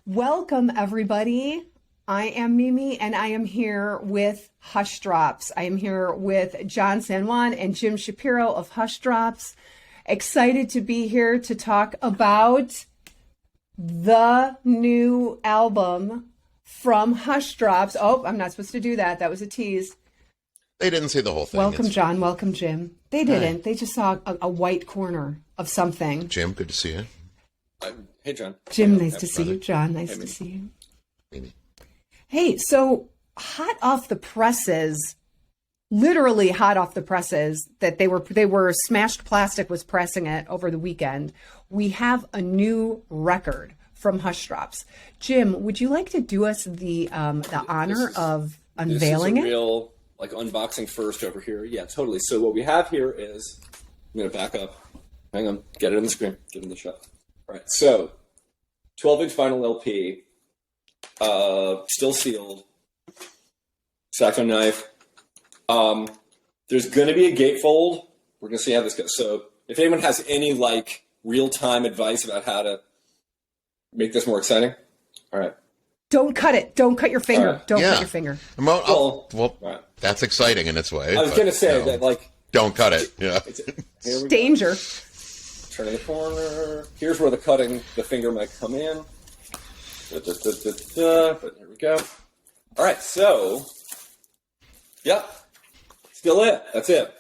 Welcome, everybody. I am Mimi, and I am here with Hushdrops. I am here with John San Juan and Jim Shapiro of Hushdrops. Excited to be here to talk about the new album from Hushdrops. Oh, I'm not supposed to do that. That was a tease. They didn't see the whole thing. Welcome, John. Welcome, Jim. They didn't. Hi. They just saw a white corner of something. Jim, good to see you. Hey, John. Jim, nice to see you. John, nice to see you. Amy. Hey, so hot off the presses, literally hot off the presses, that they were Smashed Plastic was pressing it over the weekend. We have a new record from Hushdrops. Jim, would you like to do us the honor of unveiling it? Real unboxing first over here. Yeah, totally. So what we have here is, I'm going to back up. Hang on, get it on the screen, get it in the shot. All right, so 12-inch vinyl LP, still sealed, X-Acto knife. There's going to be a gatefold. We're going to see how this goes. So if anyone has any real-time advice about how to make this more exciting, all right. Don't cut it. Don't cut your finger. Don't cut your finger. Well, right. That's exciting in its way. I was going to say that don't cut it. Yeah. It's danger. Turning the corner. Here's where the finger might come in. But there we go. All right, so, yep, still it. That's it.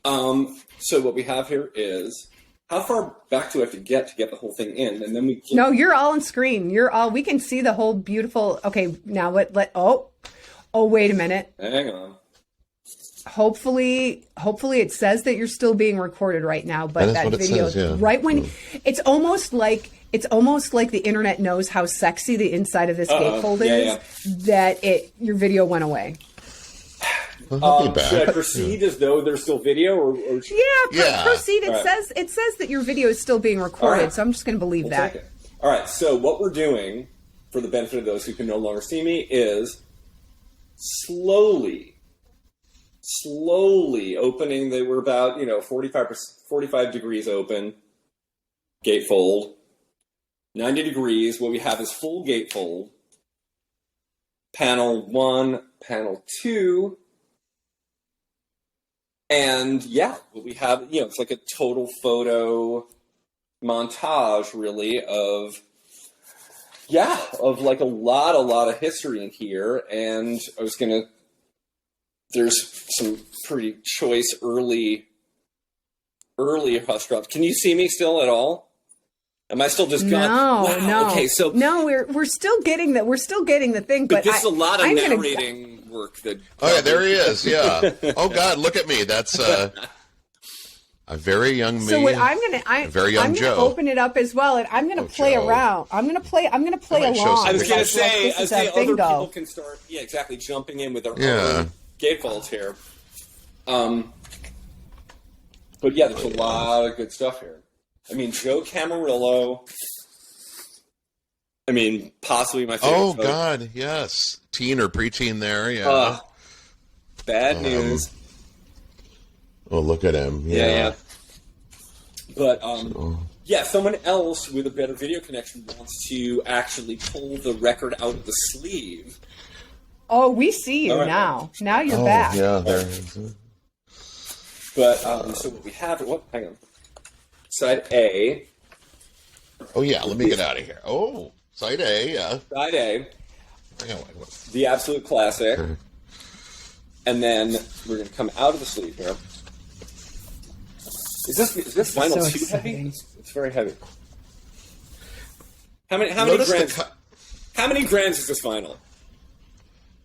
So what we have here is, how far back do I have to get the whole thing in? And then No, you're all on screen. We can see the whole beautiful, okay, now wait a minute. Hang on. Hopefully it says that you're still being recorded right now, but that video, says, yeah. Right when it's almost like the internet knows how sexy the inside of this gatefold is, that your video went away. Should I proceed as though there's still video, or proceed. It says that your video is still being recorded, so I'm just going to believe that. All right. So what we're doing, for the benefit of those who can no longer see me, is slowly opening. They were about 45 degrees open. Gatefold. 90 degrees. What we have is full gatefold. Panel 1, panel 2. And what we have, it's like a total photo montage, really, of a lot of history in here. And there's some pretty choice early Hushdrops. Can you see me still at all? Am I still just gone? No. Okay, so no, we're still getting that. We're still getting the thing, but this is a lot of narrating work. Oh yeah, there he is. Yeah. Oh God, look at me. That's a very young me. So what I'm gonna open it up as well, and I'm gonna play around. I'm gonna play along. I was gonna say, other people can start. Yeah, exactly. Jumping in with their own gatefolds here. But there's a lot of good stuff here. I mean, Joe Camarillo. I mean, possibly my favorite. Oh, God, yes. Teen or preteen there, yeah. Bad news. Oh, look at him. Yeah. But, someone else with a better video connection wants to actually pull the record out of the sleeve. Oh, we see you now. Now you're back. Yeah, there it is. But, so what we have... hang on. Side A. Oh, yeah, let me get out of here. Oh, side A, yeah. Side A. The absolute classic. And then we're going to come out of the sleeve here. Is this vinyl too heavy? It's very heavy. How many grams? How many grams is this vinyl?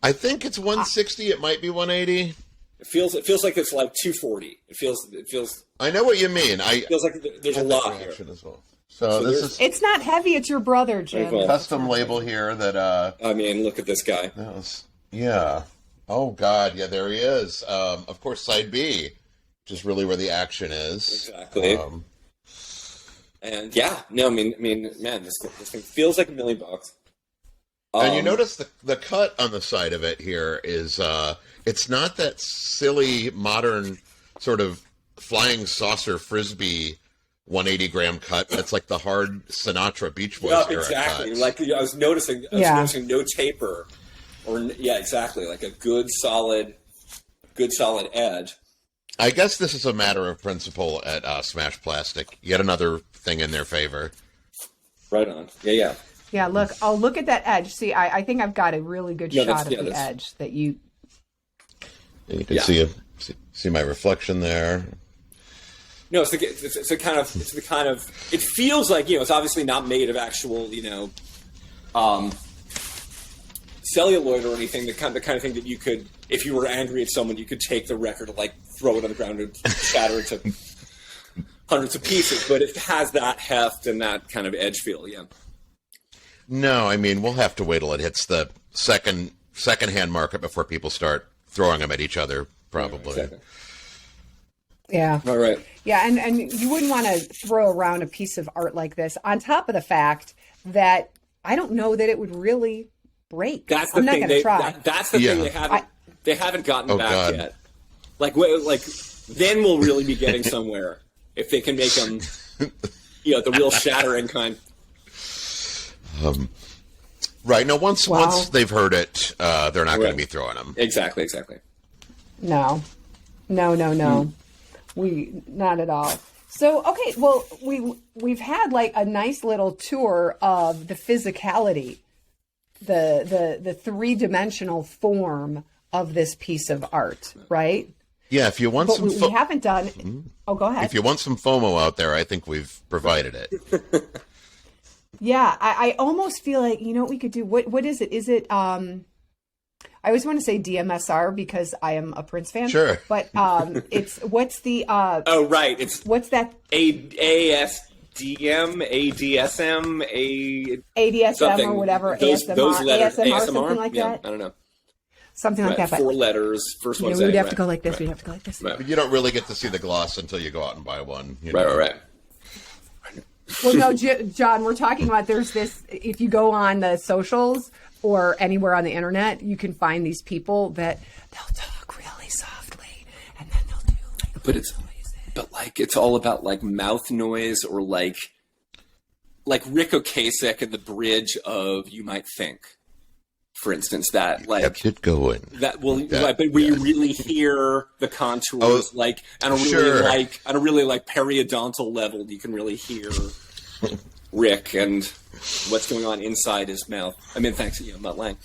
I think it's 160. It might be 180. It feels like it's like 240. It feels. I know what you mean. It feels like there's a lot here as well. So this is. It's not heavy. It's your brother, Jim. Custom label here that. I mean, look at this guy. Yeah. Oh God. Yeah, there he is. Of course, side B, which is really where the action is. Exactly. And I mean, man, this thing feels like $1 million. And you notice the cut on the side of it here is it's not that silly modern sort of flying saucer frisbee 180-gram cut. That's like the hard Sinatra Beach Boys Yeah, era exactly. cut. Like I was noticing no taper, or exactly, like a good solid edge. I guess this is a matter of principle at Smash Plastic. Yet another thing in their favor. Right on. Yeah. Yeah, look, I'll look at that edge. See, I think I've got a really good shot of the edge that you... You can see my reflection there. No, it's the kind of it feels like, it's obviously not made of actual, celluloid or anything, the kind of thing that you could, if you were angry at someone, you could take the record, like throw it on the ground and shatter it to hundreds of pieces, but it has that heft and that kind of edge feel, yeah. No, I mean, we'll have to wait till it hits the second-hand market before people start throwing them at each other, probably. Exactly. Yeah. All right. Yeah, and you wouldn't want to throw around a piece of art like this, on top of the fact that I don't know that it would really break. That's the I'm not thing. going to try. That's the thing they haven't gotten back yet. Like then we'll really be getting somewhere if they can make them, the real shattering kind. Right. No, once they've heard it, they're not going to be throwing them. Exactly. No. We not at all. So okay, well we've had like a nice little tour of the physicality, the three-dimensional form of this piece of art, right? Yeah, if you want we haven't done. Oh, go ahead. If you want some FOMO out there, I think we've provided it. Yeah, I almost feel like, what we could do. What is it? Is it? I always want to say DMSR because I am a Prince fan. Sure. But it's what's the? Oh, right. It's what's that? ASDM, ADSM or whatever. ASMR, those letters, ASMR, something like that. I don't know. Something like that. But, 4 letters. First one's we'd have to go like this. We'd have to go like this. But you don't really get to see the gloss until you go out and buy one. Right. Well, no, John, we're talking about there's this, if you go on the socials or anywhere on the internet, you can find these people that they'll talk really softly and then they'll do like, it's all about like mouth noise or like Rick Ocasek in the bridge of You Might Think, for instance, that like kept it going. That will, but where you really hear the contours, like on a really like periodontal level, you can really hear Rick and what's going on inside his mouth. I mean, thanks, Matt Lang.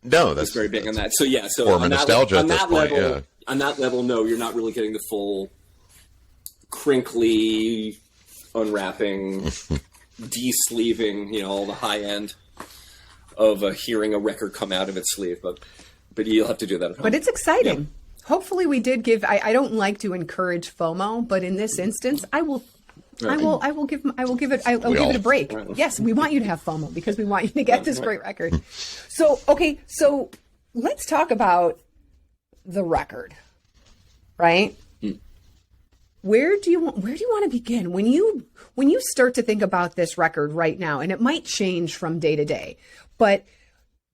No, that's very big on that. So yeah, so form of nostalgia at this point. Yeah. On that level, no, you're not really getting the full crinkly unwrapping, de-sleeving, all the high end of hearing a record come out of its sleeve, but you'll have to do that at home. But it's exciting. Yeah. Hopefully we did give, I don't like to encourage FOMO, but in this instance, I will give it a break. Right. Yes, we want you to have FOMO because we want you to get this great record. So let's talk about the record, right? Where do you want to begin when you start to think about this record right now? And it might change from day to day, but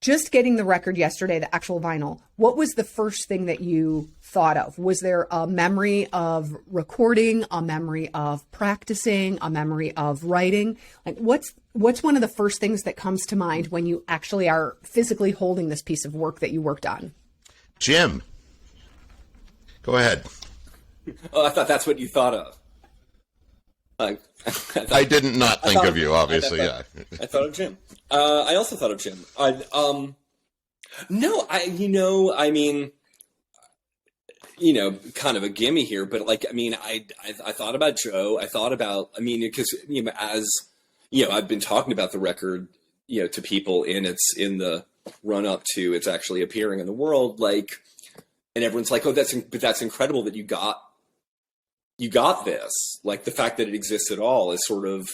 just getting the record yesterday, the actual vinyl, what was the first thing that you thought of? Was there a memory of recording, a memory of practicing, a memory of writing? Like what's one of the first things that comes to mind when you actually are physically holding this piece of work that you worked on? Jim, go ahead. Oh, I thought that's what you thought of. I didn't not think of you, obviously. I thought of Jim. I also thought of Jim. Kind of a gimme here, but I thought about Joe. I thought about, because as I've been talking about the record, to people in the run up to it's actually appearing in the world, and everyone's like, oh, that's incredible that you got this. Like the fact that it exists at all is sort of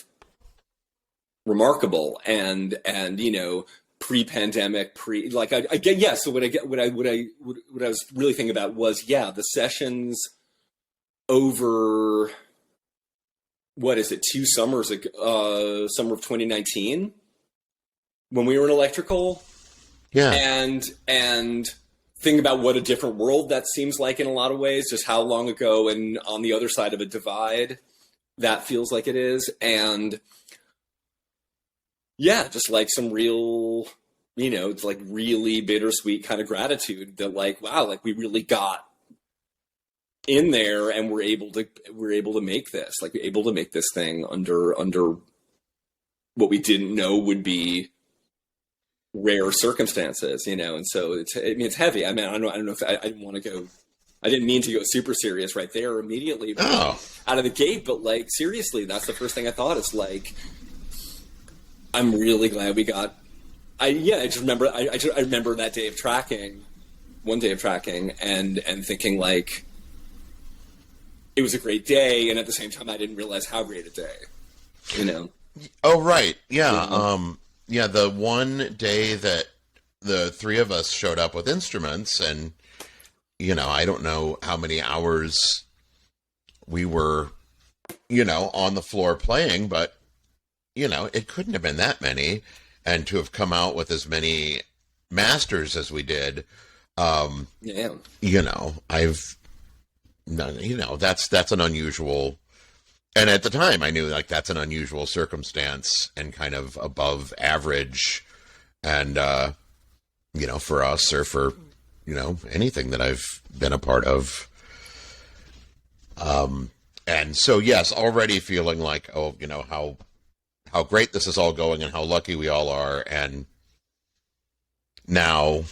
remarkable. And pre-pandemic, So what I was really thinking about was, the sessions over, what is it, 2 summers ago, summer of 2019, when we were in Electrical. Yeah. And think about what a different world that seems like in a lot of ways, just how long ago and on the other side of a divide that feels like it is. And yeah, just like some real, you know, it's like really bittersweet kind of gratitude that like, wow, like we really got in there and we're able to make this, like we're able to make this thing under what we didn't know would be rare circumstances, you know. And so it's heavy. I mean, I don't know if I didn't want to go, I didn't mean to go super serious right there immediately out of the gate, but like seriously, that's the first thing I thought is like, I'm really glad we got. I just remember I remember that day of tracking, one day of tracking, and thinking like it was a great day, and at the same time I didn't realize how great a day, you know. Oh right, yeah, yeah. The one day that the three of us showed up with instruments, and you know, I don't know how many hours we were, you know, on the floor playing, but you know, it couldn't have been that many. And to have come out with as many masters as we did, you know, that's an unusual, and at the time I knew like that's an unusual circumstance and kind of above average, and, you know, for us or for, you know, anything that I've been a part of. And so, yes, already feeling like, oh, you know, how great this is all going and how lucky we all are. And now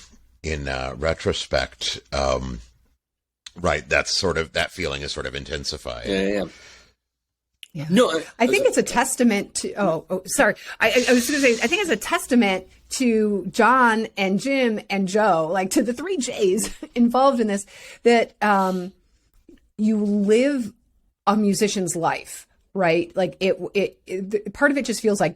in retrospect, right, that's sort of, that feeling is sort of intensified. Yeah. No, I think it's a testament to, sorry. I was going to say, I think it's a testament to John and Jim and Joe, like to the three J's involved in this, that you live a musician's life. Right? Like it part of it just feels like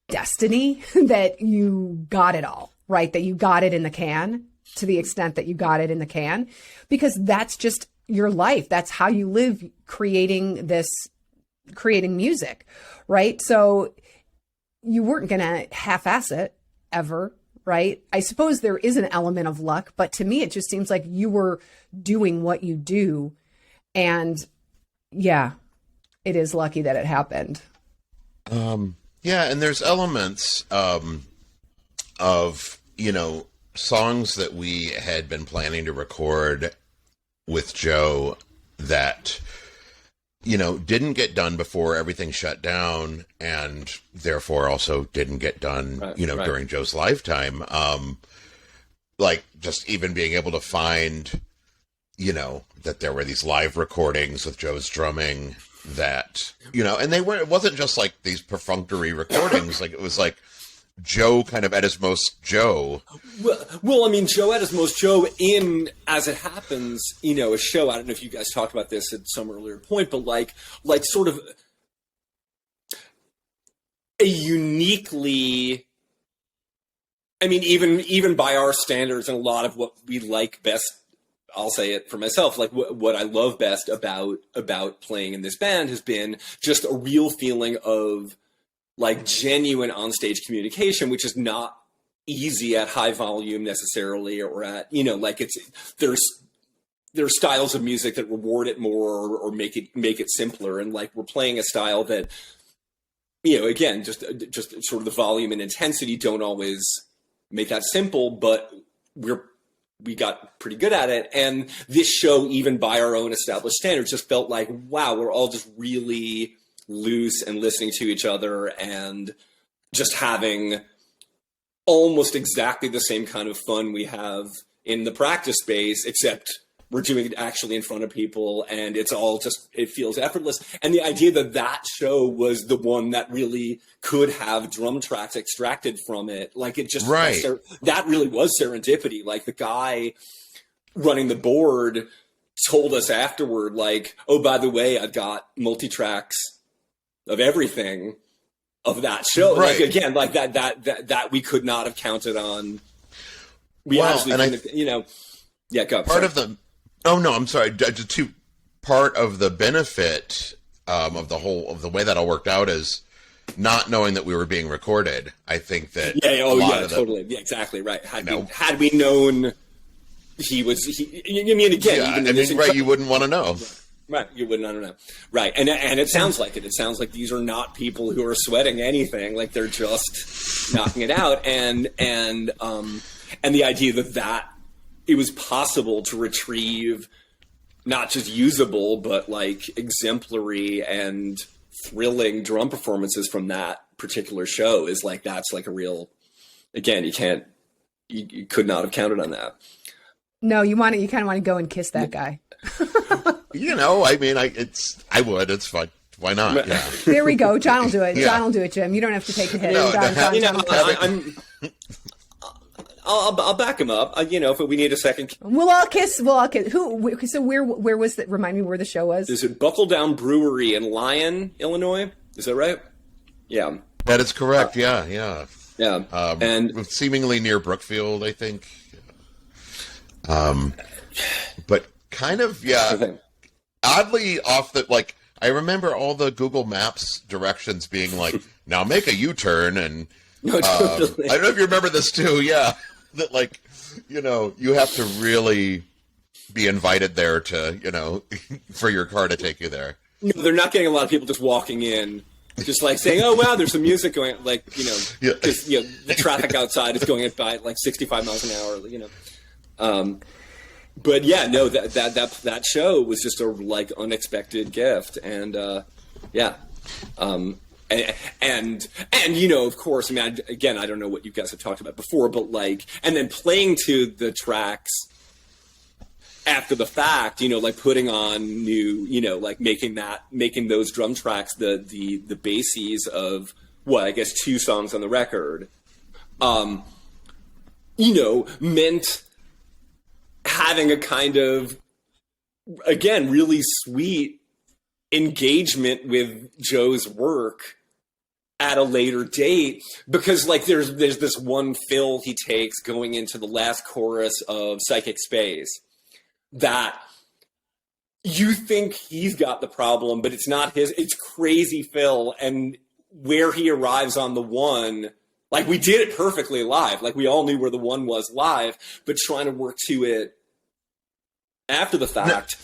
destiny that you got it all, right? That you got it in the can, to the extent that you got it in the can, because that's just your life. That's how you live, creating music, right? So you weren't going to half-ass it ever, right? I suppose there is an element of luck, but to me, it just seems like you were doing what you do. And yeah, it is lucky that it happened. Yeah, and there's elements of, you know, songs that we had been planning to record with Joe that, you know, didn't get done before everything shut down, and therefore also didn't get done, during Joe's lifetime. Like just even being able to find, you know, that there were these live recordings with Joe's drumming that, you know, and it wasn't just like these perfunctory recordings, like it was like Joe kind of at his most Joe. Well, I mean, Joe at his most Joe in, as it happens, you know, a show, I don't know if you guys talked about this at some earlier point, but like sort of a uniquely, I mean, even by our standards and a lot of what we like best, I'll say it for myself, like what I love best about playing in this band has been just a real feeling of like genuine onstage communication, which is not easy at high volume necessarily, or at, you know, like there's styles of music that reward it more or make it simpler. And like we're playing a style that, you know, again, just sort of the volume and intensity don't always make that simple, but we got pretty good at it. And this show, even by our own established standards, just felt like, wow, we're all just really loose and listening to each other and just having almost exactly the same kind of fun we have in the practice space, except we're doing it actually in front of people, and it's all just, it feels effortless. And the idea that show was the one that really could have drum tracks extracted from it, like it just, right. That really was serendipity. Like the guy running the board told us afterward, like, oh, by the way, I've got multi-tracks of everything of that show. Right. Like again, like that we could not have counted on. We well, and you know, yeah, go. Part of the, oh no, I'm sorry. Part of the benefit of the way that all worked out is not knowing that we were being recorded. I think that totally, yeah, exactly right. Had we known he was, I mean, again, yeah, even right, you wouldn't want to know. Right, you wouldn't. I don't know. Right, and it sounds like it. It sounds like these are not people who are sweating anything. Like they're just knocking it out, and the idea that it was possible to retrieve not just usable but like exemplary and thrilling drum performances from that particular show is like that's like a real. Again, you could not have counted on that. No, you kind of want to go and kiss that guy. I mean, I would. It's fine. Why not? Yeah. There we go. John will do it. Yeah. John will do it, Jim. You don't have to take the hit. No, I'll back him up. If we need a second. We'll all kiss. Who? So where was that? Remind me where the show was. Is it Buckle Down Brewery in Lyon, Illinois? Is that right? Yeah. That is correct. Yeah. And seemingly near Brookfield, I think. But kind of, oddly off the, like, I remember all the Google Maps directions being like, now make a U-turn, and no, totally. I don't know if you remember this too, that like, you have to really be invited there to, for your car to take you there. No, they're not getting a lot of people just walking in, just like saying, oh, wow, there's some music going, like, the traffic outside is going at by like 65 miles an hour, But yeah, no, that show was just a like unexpected gift, and of course, I mean, again, I don't know what you guys have talked about before, but like, and then playing to the tracks after the fact, like putting on new, like making those drum tracks the bases of what I guess 2 songs on the record, meant having a kind of, again, really sweet engagement with Joe's work at a later date, because like there's this one fill he takes going into the last chorus of Psychic Space that you think he's got the problem, but it's not his. It's crazy fill, and where he arrives on the one, like we did it perfectly live. Like we all knew where the one was live, but trying to work to it after the fact,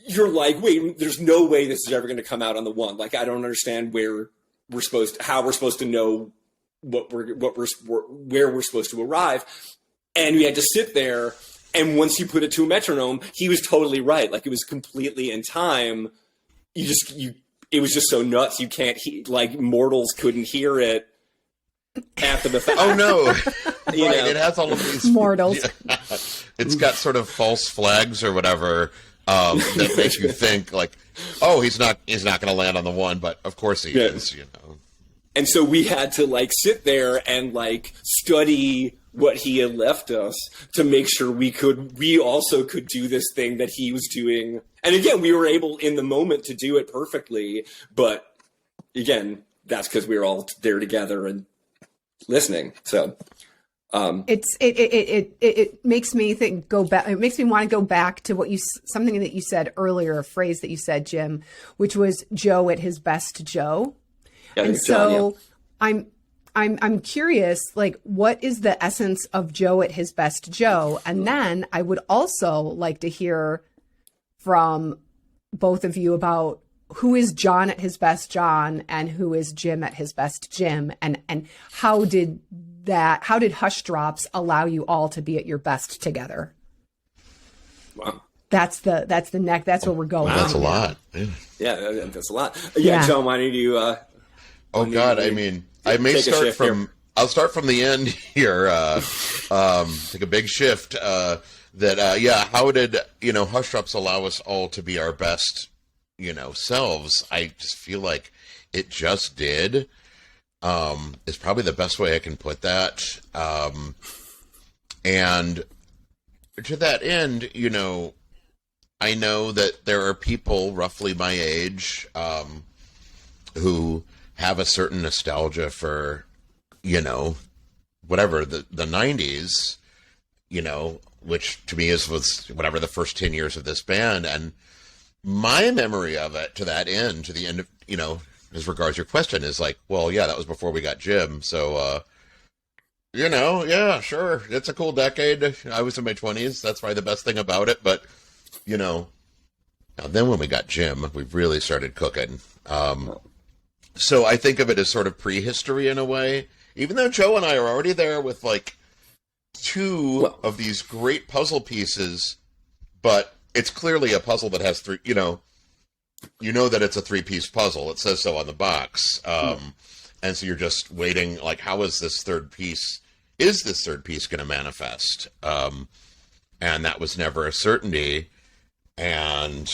you're like, wait, there's no way this is ever going to come out on the one. Like I don't understand how we're supposed to know where we're supposed to arrive, and we had to sit there. And once you put it to a metronome, he was totally right. Like it was completely in time. It was just so nuts. You can't like mortals couldn't hear it after the fact. Oh no! It has all of these mortals. Yeah. It's got sort of false flags or whatever that make you think like, oh, he's not going to land on the one, but of course he is. And so we had to like sit there and like study what he had left us to make sure we also could do this thing that he was doing. And again, we were able in the moment to do it perfectly. But again, that's because we were all there together and listening. So it makes me go back. It makes me want to go back to something that you said earlier, a phrase that you said, Jim, which was Joe at his best, Joe. Yeah, and so yeah. I'm curious, like, what is the essence of Joe at his best, Joe? And then I would also like to hear from both of you about who is John at his best, John, and who is Jim at his best, Jim, and how did Hushdrops allow you all to be at your best together? Wow. That's where we're going. Wow, that's a lot. Yeah, that's a lot. Yeah, John, why don't you? Oh God, I mean. I may start from. I'll start from the end here. Take a big shift. How did Hushdrops allow us all to be our best, selves? I just feel like it just did. Is probably the best way I can put that. And to that end, I know that there are people roughly my age who have a certain nostalgia for, whatever, the 90s, which to me was whatever the first 10 years of this band. And my memory of it to that end, to the end of, as regards your question, is like, well, yeah, that was before we got Jim. So, yeah, sure. It's a cool decade. I was in my 20s. That's probably the best thing about it. But, Now, then when we got Jim, we really started cooking. So I think of it as sort of prehistory in a way, even though Joe and I are already there with like two of these great puzzle pieces, but it's clearly a puzzle that has three, you know that it's a 3-piece puzzle. It says so on the box. And so you're just waiting, like, how is this third piece going to manifest? And that was never a certainty. And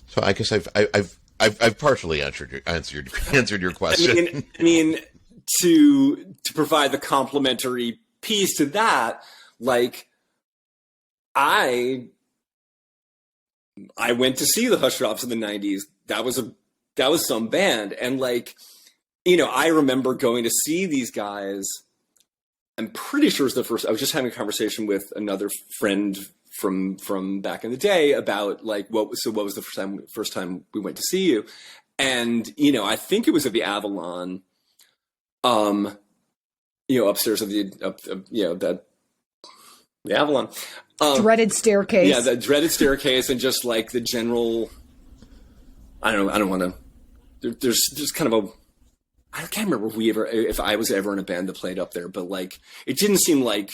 so I guess I've partially answered your question. I mean, to provide the complementary piece to that, like, I went to see the Hushdrops in the 90s. That was some band. And like, I remember going to see these guys. I'm pretty sure it's I was just having a conversation with another friend from back in the day about like, what was the first time we went to see you? And, I think it was at the Avalon, upstairs of the Avalon. Dreaded staircase. Yeah, the dreaded staircase, and just like the general. I don't want to. There's just kind of a. I can't remember if I was ever in a band that played up there, but like it didn't seem like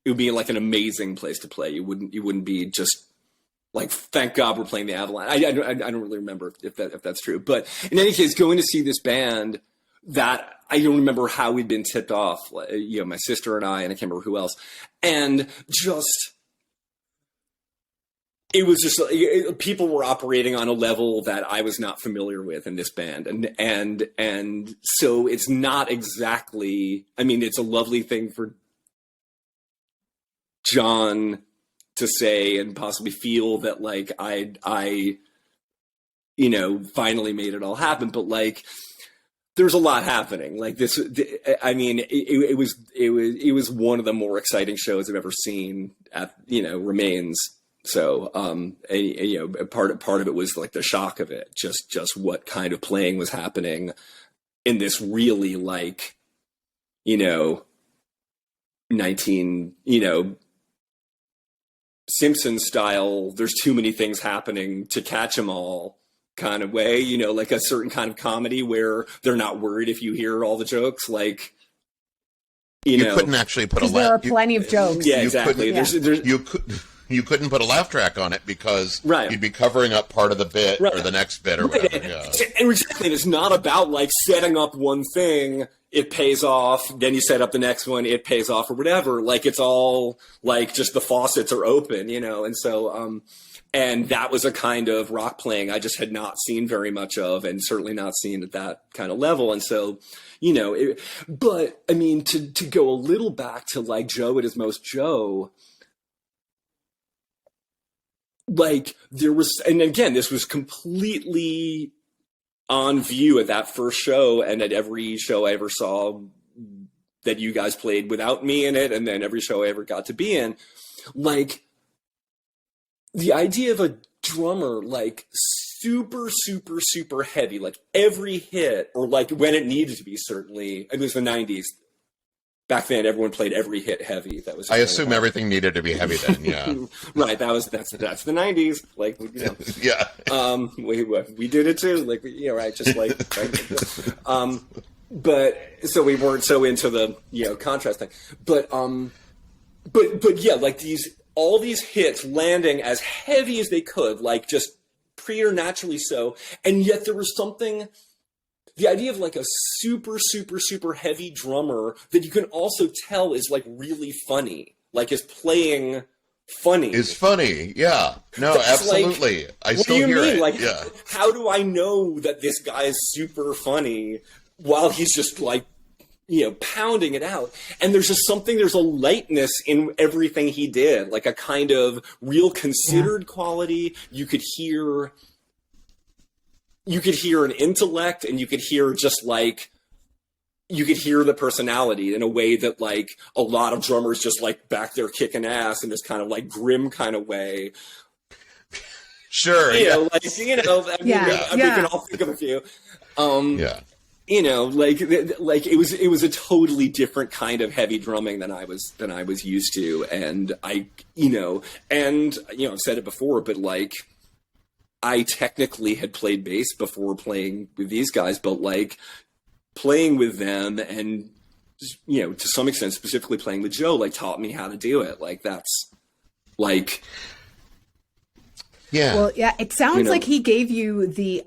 it would be like an amazing place to play. You wouldn't be just like, thank God we're playing the Avalon. I don't really remember if that's true, but in any case, going to see this band that I don't remember how we'd been tipped off. My sister and I can't remember who else, and just. It was just people were operating on a level that I was not familiar with in this band, and so it's not exactly. I mean, it's a lovely thing for John to say and possibly feel that like I finally made it all happen, but like there's a lot happening. Like this, I mean, it was one of the more exciting shows I've ever seen at Remains. So, part of it was like the shock of it, just what kind of playing was happening in this really like, 19, Simpsons style. There's too many things happening to catch them all kind of way, like a certain kind of comedy where they're not worried if you hear all the jokes, like, you couldn't actually put there are plenty of jokes. Yeah, exactly. You couldn't put a laugh track on it because right. You'd be covering up part of the bit or the next bit or whatever. Yeah. And exactly, it's not about like setting up one thing, it pays off, then you set up the next one, it pays off or whatever. Like it's all like just the faucets are open, and so and that was a kind of rock playing I just had not seen very much of, and certainly not seen at that kind of level. And so, but I mean, to go a little back to like Joe at his most Joe. Like there was, and again, this was completely on view at that first show and at every show I ever saw that you guys played without me in it. And then every show I ever got to be in, like the idea of a drummer, like super, super, super heavy, like every hit or like when it needed to be, certainly, it was the 90s. Back then, everyone played every hit heavy. That was. I assume everything needed to be heavy then. Yeah. Right. That's the 90s. Like Yeah. We did it too. Like right. Just like. Right? But so we weren't so into the contrast thing. But yeah, like all these hits landing as heavy as they could, like just preternaturally so, and yet there was something. The idea of like a super, super, super heavy drummer that you can also tell is like really funny, like is playing funny. Is funny, yeah. No, that's absolutely. Like, I still hear it. Like, yeah. How do I know that this guy is super funny while he's just like, pounding it out? And there's a lightness in everything he did, like a kind of real considered quality. You could hear an intellect, and you could hear the personality in a way that like a lot of drummers just like back there kicking ass in this kind of like grim kind of way. Sure. We can all think of a few. Yeah. you know, like it was a totally different kind of heavy drumming than I was used to. And I've said it before, but like, I technically had played bass before playing with these guys, but like playing with them and, you know, to some extent, specifically playing with Joe, like taught me how to do it. Like that's like, yeah. Well, yeah, it sounds like he gave you the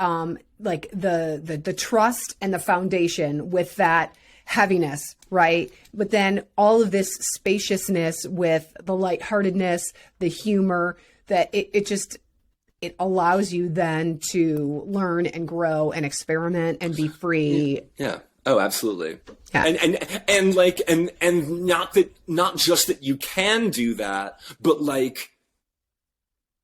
like the trust and the foundation with that heaviness, right? But then all of this spaciousness with the lightheartedness, the humor, that it allows you then to learn and grow and experiment and be free. Yeah. Oh, absolutely. Yeah. And not just that you can do that, but like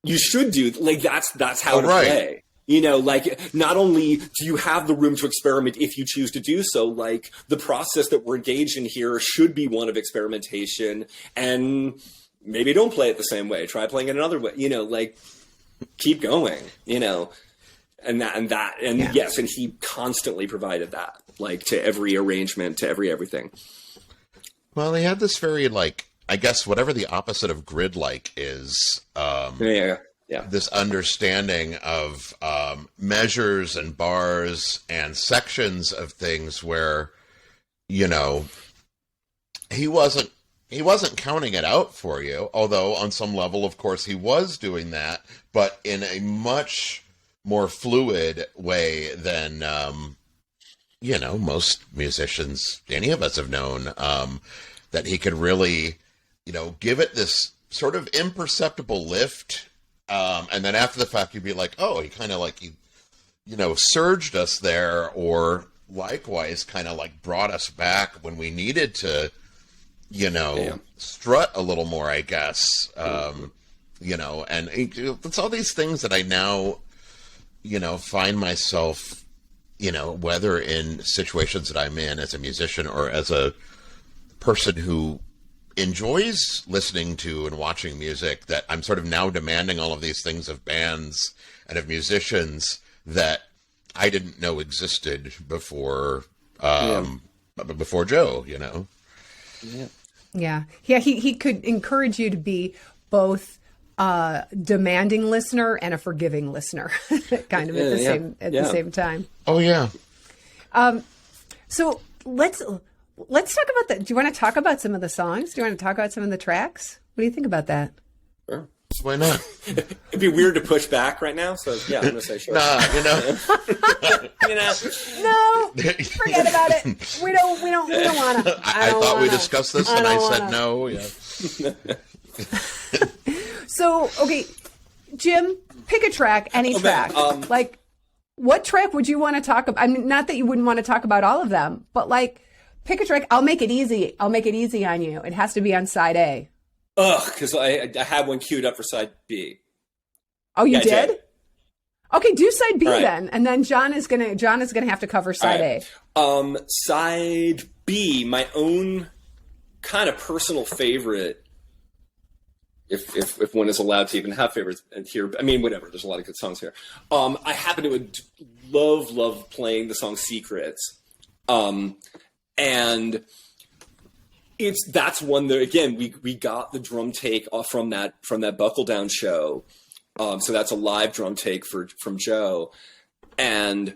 you should do, like that's how to play. You know, like not only do you have the room to experiment if you choose to do so, like the process that we're engaged in here should be one of experimentation, and maybe don't play it the same way. Try playing it another way. You know, like keep going. You know, and yes, and he constantly provided that, like to every arrangement, to everything. Well, he had this very like, I guess whatever the opposite of grid-like is. This understanding of measures and bars and sections of things where, you know, he wasn't counting it out for you, although on some level, of course, he was doing that, but in a much more fluid way than, you know, most musicians, any of us have known, that he could really, you know, give it this sort of imperceptible lift. And then after the fact, you'd be like, oh, he kind of like, you know, surged us there, or likewise kind of like brought us back when we needed to, you know, strut a little more, I guess. You know, and it's all these things that I now, you know, find myself, you know, whether in situations that I'm in as a musician or as a person who enjoys listening to and watching music, that I'm sort of now demanding all of these things of bands and of musicians that I didn't know existed before before Joe, you know. Yeah. He could encourage you to be both a demanding listener and a forgiving listener, kind of at the same time. Oh yeah. So let's talk about that. Do you want to talk about some of the songs? Do you want to talk about some of the tracks? What do you think about that? Sure. Why not? It'd be weird to push back right now, so yeah, I'm gonna say sure. Nah, you know. No, forget about it. We don't want to. I thought we discussed this, and I said no. Yeah. So, okay, Jim, pick a track, any track. Like, what track would you want to talk about? I mean, not that you wouldn't want to talk about all of them, but like, pick a track. I'll make it easy. I'll make it easy on you. It has to be on side A. Because I had one queued up for side B. Oh, you did? Okay, do side B right. then, and then John is gonna have to cover side A. Side B, my own kind of personal favorite, if one is allowed to even have favorites here. I mean, whatever. There's a lot of good songs here. I happen to love playing the song "Secrets," and that's one that, again, we got the drum take off from that Buckle Down show. So that's a live drum take from Joe, and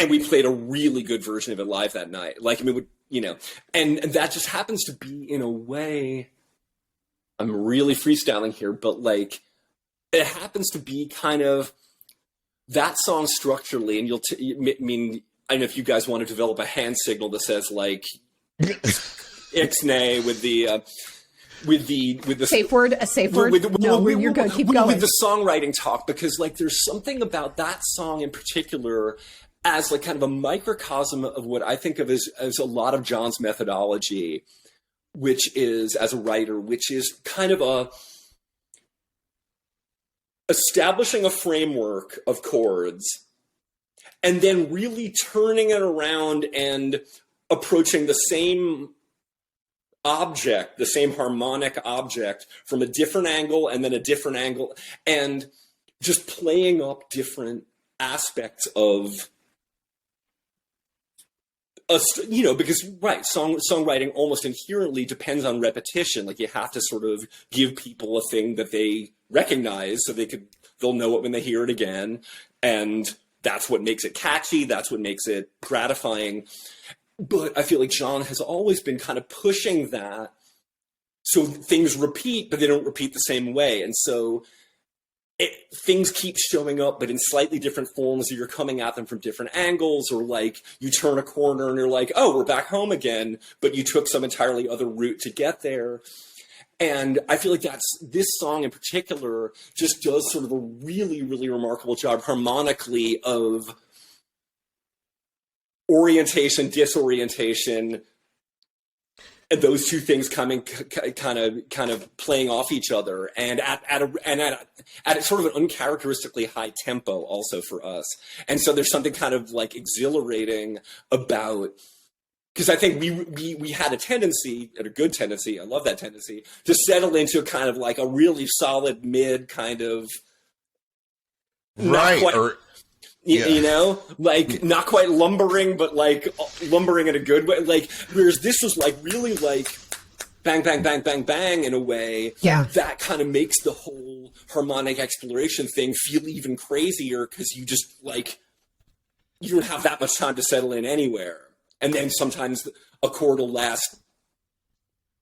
we played a really good version of it live that night. Like, I mean, you know, and that just happens to be, in a way, I'm really freestyling here, but like, it happens to be kind of that song structurally, and I mean, I don't know if you guys want to develop a hand signal that says like Ixnay with the safe word, a safe word. You're going to keep going with the songwriting talk, because like there's something about that song in particular as like kind of a microcosm of what I think of as a lot of John's methodology, which is, as a writer, which is kind of establishing a framework of chords and then really turning it around and approaching the same object, the same harmonic object, from a different angle and then a different angle, and just playing up different aspects of because songwriting almost inherently depends on repetition. Like you have to sort of give people a thing that they recognize so they'll know it when they hear it again. And that's what makes it catchy. That's what makes it gratifying. But I feel like John has always been kind of pushing that. So things repeat, but they don't repeat the same way. And so things keep showing up, but in slightly different forms, or you're coming at them from different angles, or like you turn a corner and you're like, oh, we're back home again, but you took some entirely other route to get there. And I feel like this song in particular just does sort of a really, really remarkable job harmonically of orientation, disorientation, and those two things kind of playing off each other, and at sort of an uncharacteristically high tempo also for us. And so there's something kind of like exhilarating about, because I think we had a good tendency, I love that tendency, to settle into kind of like a really solid mid kind of right quite, you know, like not quite lumbering, but like lumbering in a good way. Like, whereas this was like really like bang, bang, bang, bang, bang in a way that kind of makes the whole harmonic exploration thing feel even crazier, because you just like, you don't have that much time to settle in anywhere. And then sometimes a chord will last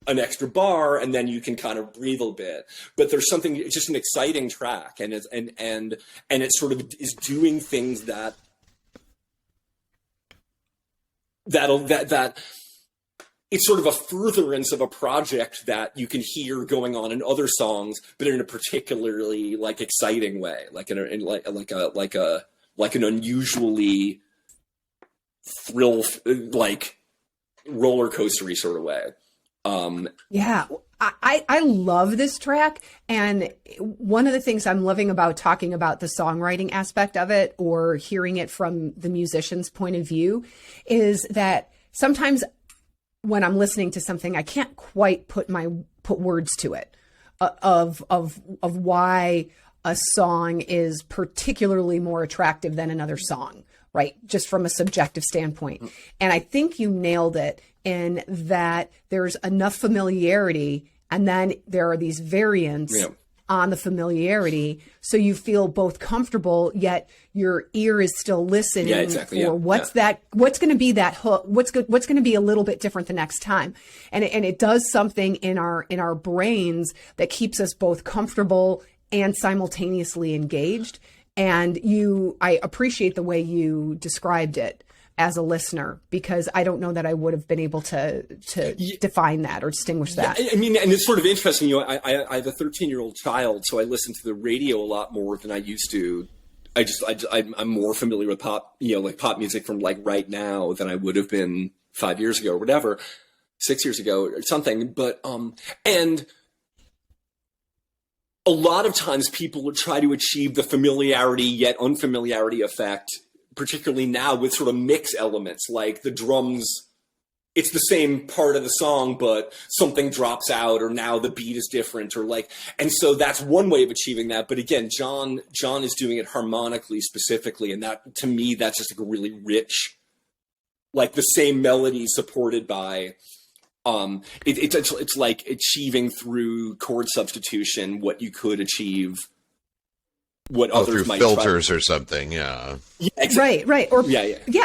an extra bar, and then you can kind of breathe a bit. But there's something, it's just an exciting track, and it sort of is doing things that it's sort of a furtherance of a project that you can hear going on in other songs, but in a particularly like exciting way, like an unusually thrill, like roller coastery sort of way. I love this track, and one of the things I'm loving about talking about the songwriting aspect of it, or hearing it from the musician's point of view, is that sometimes when I'm listening to something, I can't quite put words to it of why a song is particularly more attractive than another song, right? Just from a subjective standpoint. And I think you nailed it in that there's enough familiarity, and then there are these variants on the familiarity, so you feel both comfortable, yet your ear is still listening for what's going to be that hook, what's going to be a little bit different the next time, and it does something in our brains that keeps us both comfortable and simultaneously engaged. And I appreciate the way you described it as a listener, because I don't know that I would have been able to define that or distinguish that. I mean, and it's sort of interesting, you know, I have a 13-year-old child, so I listen to the radio a lot more than I used to. I'm more familiar with pop, you know, like pop music from like right now than I would have been 5 years ago or whatever, 6 years ago or something. But, and a lot of times people would try to achieve the familiarity yet unfamiliarity effect, particularly now with sort of mix elements, like the drums, it's the same part of the song, but something drops out, or now the beat is different, or like, and so that's one way of achieving that. But again, John is doing it harmonically specifically. And that, to me, that's just like a really rich, like the same melody supported by, it's like achieving through chord substitution what you could achieve, what others through might filters try. Or something, right, or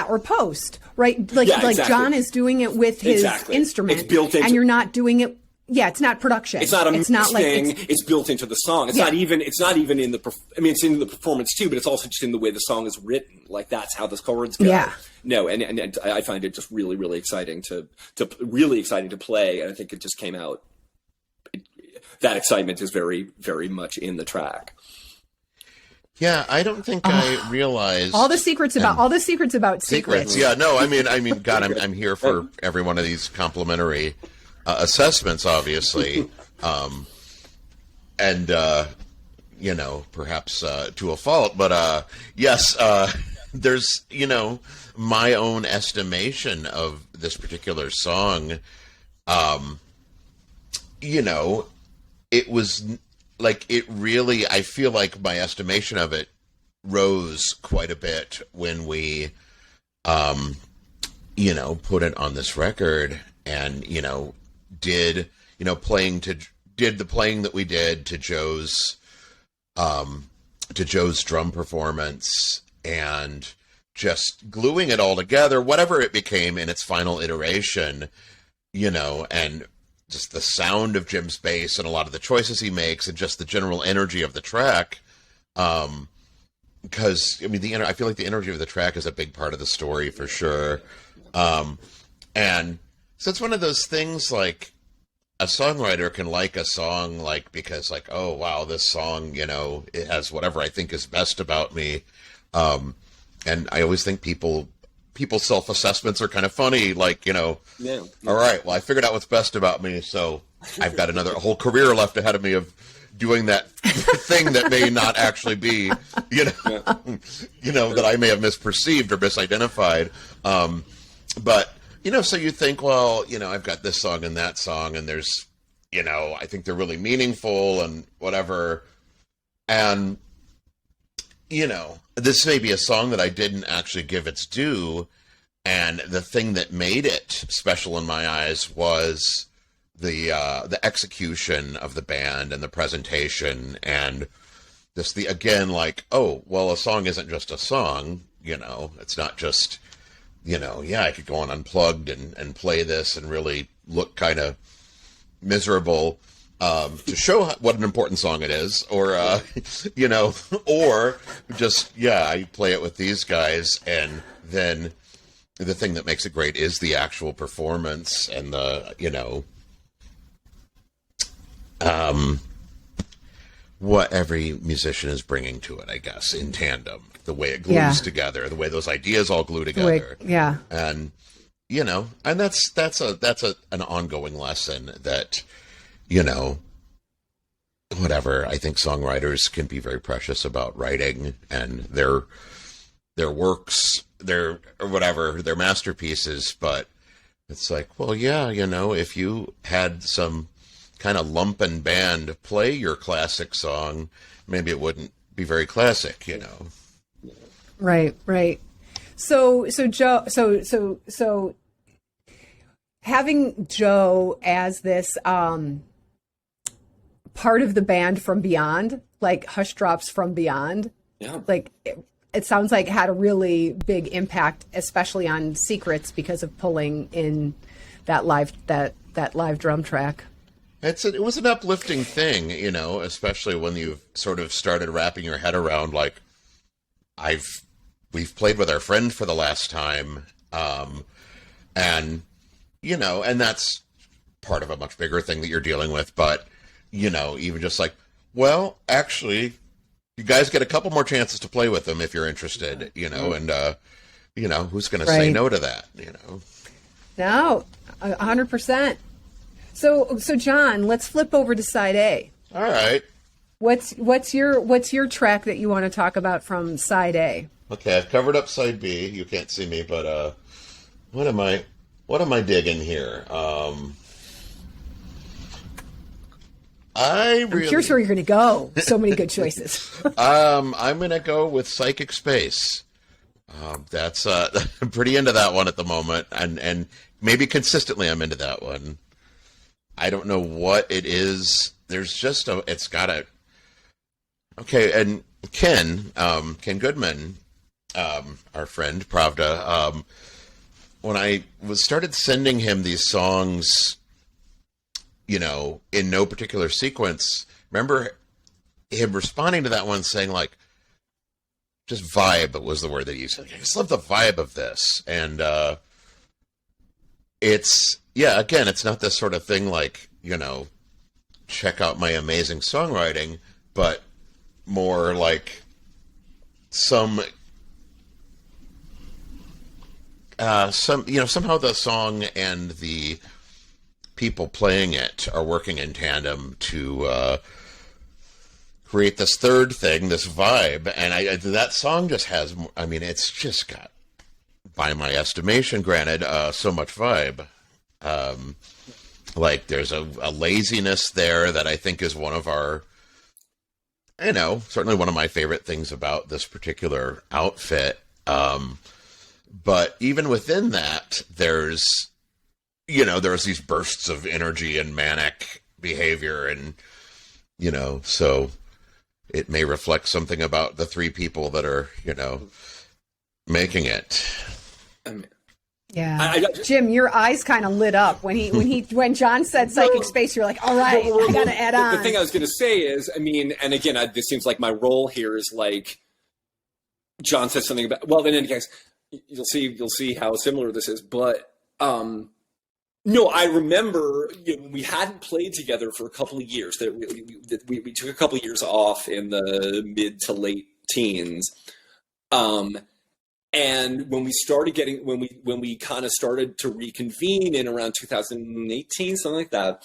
or post, right? Like John is doing it with his instrument, it's built into, and you're not doing it. Yeah, it's not production. It's not a it's not like thing. It's built into the song. It's not even in the. I mean, it's in the performance too, but it's also just in the way the song is written. Like that's how the chords go. Yeah. No, and I find it just really, really exciting to play, and I think it just came out. That excitement is very, very much in the track. Yeah, I don't think I realized all the secrets about secrets. Yeah, no, I mean, God, I'm here for every one of these complimentary assessments, obviously, and you know, perhaps to a fault, but yes, there's, you know, my own estimation of this particular song. You know, it was. Like, it really, I feel like my estimation of it rose quite a bit when we put it on this record and, did, did the playing that we did to Joe's drum performance and just gluing it all together, whatever it became in its final iteration, and just the sound of Jim's bass and a lot of the choices he makes and just the general energy of the track. Because I feel like the energy of the track is a big part of the story for sure. And so it's one of those things like a songwriter can like a song because oh wow, this song, it has whatever I think is best about me. And I always think people's self-assessments are kind of funny. Yeah. All right, well, I figured out what's best about me, so I've got a whole career left ahead of me of doing that thing that may not actually be, that I may have misperceived or misidentified. But, so you think, well, I've got this song and that song, and there's, I think they're really meaningful and whatever. And, this may be a song that I didn't actually give its due. And the thing that made it special in my eyes was the execution of the band and the presentation and just oh, well, a song isn't just a song, it's not just, I could go on Unplugged and play this and really look kind of miserable to show what an important song it is, or, or just, I play it with these guys, and then the thing that makes it great is the actual performance and the, what every musician is bringing to it, I guess, in tandem, the way it glues together, the way those ideas all glue together. And, and that's an ongoing lesson that, whatever, I think songwriters can be very precious about writing and their works, their masterpieces, but it's well, if you had some kind of lumpen band play your classic song, maybe it wouldn't be very classic, Right. So Joe, so having Joe as this part of the band from beyond, like Hushdrops from beyond, it sounds like had a really big impact, especially on Secrets, because of pulling in that live drum track. It was an uplifting thing, especially when you've sort of started wrapping your head around we've played with our friend for the last time, and and that's part of a much bigger thing that you're dealing with, but even just well, actually, you guys get a couple more chances to play with them if you're interested, and who's going to say no to that, No, 100%. So John, let's flip over to side A. All right. What's your track that you want to talk about from side A? Okay, I've covered up side B. You can't see me, but what am I digging here? I'm curious where you're going to go. So many good choices. I'm going to go with Psychic Space. That's I'm pretty into that one at the moment, and maybe consistently I'm into that one. I don't know what it is. There's just it's got a. Okay, and Ken Goodman, our friend Pravda, when I started sending him these songs, in no particular sequence, remember him responding to that one saying just vibe was the word that he used. I just love the vibe of this, and it's again, it's not this sort of thing check out my amazing songwriting, but more somehow the song and the people playing it are working in tandem to create this third thing, this vibe. And that song just has, it's just got, by my estimation, granted, so much vibe. There's a laziness there that I think is one of our, certainly one of my favorite things about this particular outfit. But even within that, there's these bursts of energy and manic behavior, and so it may reflect something about the three people that are making it. Yeah, Jim, your eyes kind of lit up when John said psychic space. You're like, all right, I got to add on. The thing I was going to say is, I mean, and again, this seems like my role here is like John said something about. Well, then, in any case, you'll see how similar this is. But no, I remember we hadn't played together for a couple of years. That we took a couple of years off in the mid to late teens. And when we kind of started to reconvene in around 2018, something like that,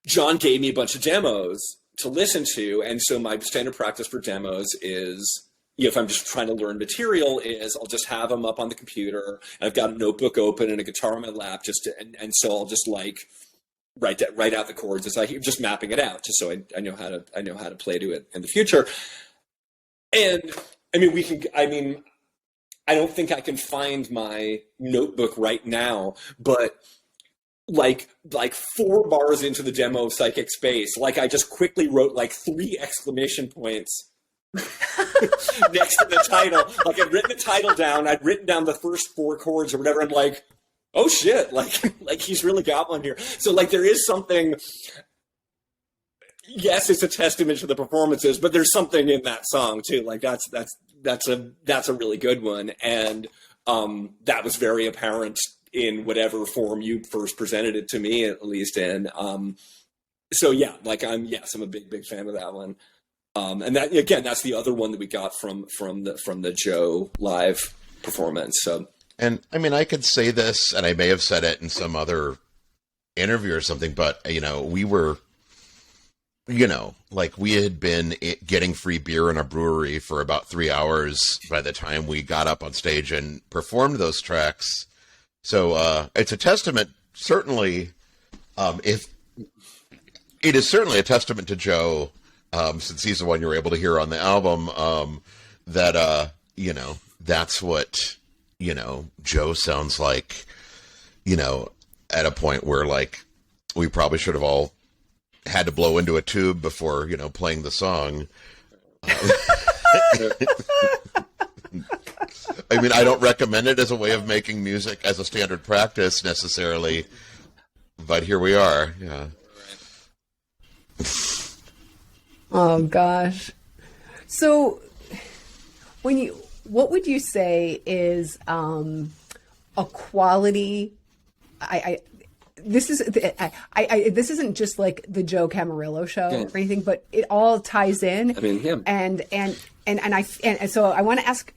John gave me a bunch of demos to listen to. And so my standard practice for demos is, if I'm just trying to learn material, is I'll just have them up on the computer. And I've got a notebook open and a guitar on my lap, and so I'll just like write out the chords as I just mapping it out, just so I know how to play to it in the future. And I mean, I don't think I can find my notebook right now, but like 4 bars into the demo of Psychic Space, like I just quickly wrote like 3 exclamation points next to the title. Like I'd written the title down, I'd written down the first 4 chords or whatever. I'm like, oh shit, like he's really got one here. So like there is something. Yes, it's a testament to the performances, but there's something in that song too. Like that's a really good one, and that was very apparent in whatever form you first presented it to me, at least in. So yeah, like I'm a big fan of that one, and that again, that's the other one that we got from the Joe live performance. So, and I mean, I could say this, and I may have said it in some other interview or something, but we were. Like we had been getting free beer in a brewery for about 3 hours by the time we got up on stage and performed those tracks. So it's a testament, certainly, if it is certainly a testament to Joe, since he's the one you were able to hear on the album, that, that's what, Joe sounds like, at a point where like we probably should have all had to blow into a tube before playing the song. I mean, I don't recommend it as a way of making music as a standard practice necessarily, but here we are. Yeah. Oh gosh. So what would you say is a quality? This isn't just like the Joe Camarillo show or anything, but it all ties in. I mean, him. And so I want to ask.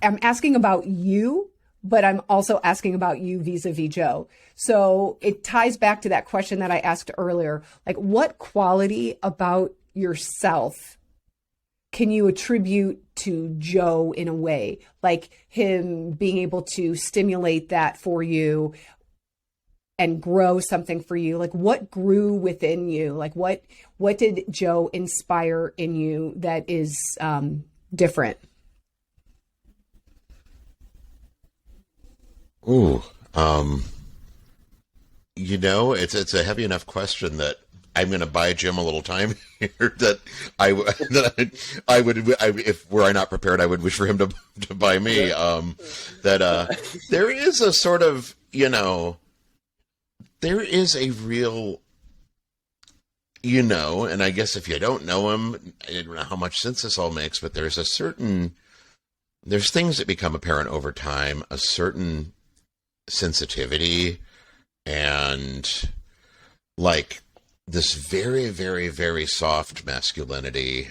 I'm asking about you, but I'm also asking about you vis-a-vis Joe. So it ties back to that question that I asked earlier. Like, what quality about yourself can you attribute to Joe in a way, like him being able to stimulate that for you? And grow something for you? Like what grew within you? Like what did Joe inspire in you that is different? Ooh, it's a heavy enough question that I'm going to buy Jim a little time here. That I would were I not prepared, I would wish for him to buy me. There is a sort of there is a real, and I guess if you don't know him, I don't know how much sense this all makes, but there's things that become apparent over time, a certain sensitivity and like this very, very, very soft masculinity.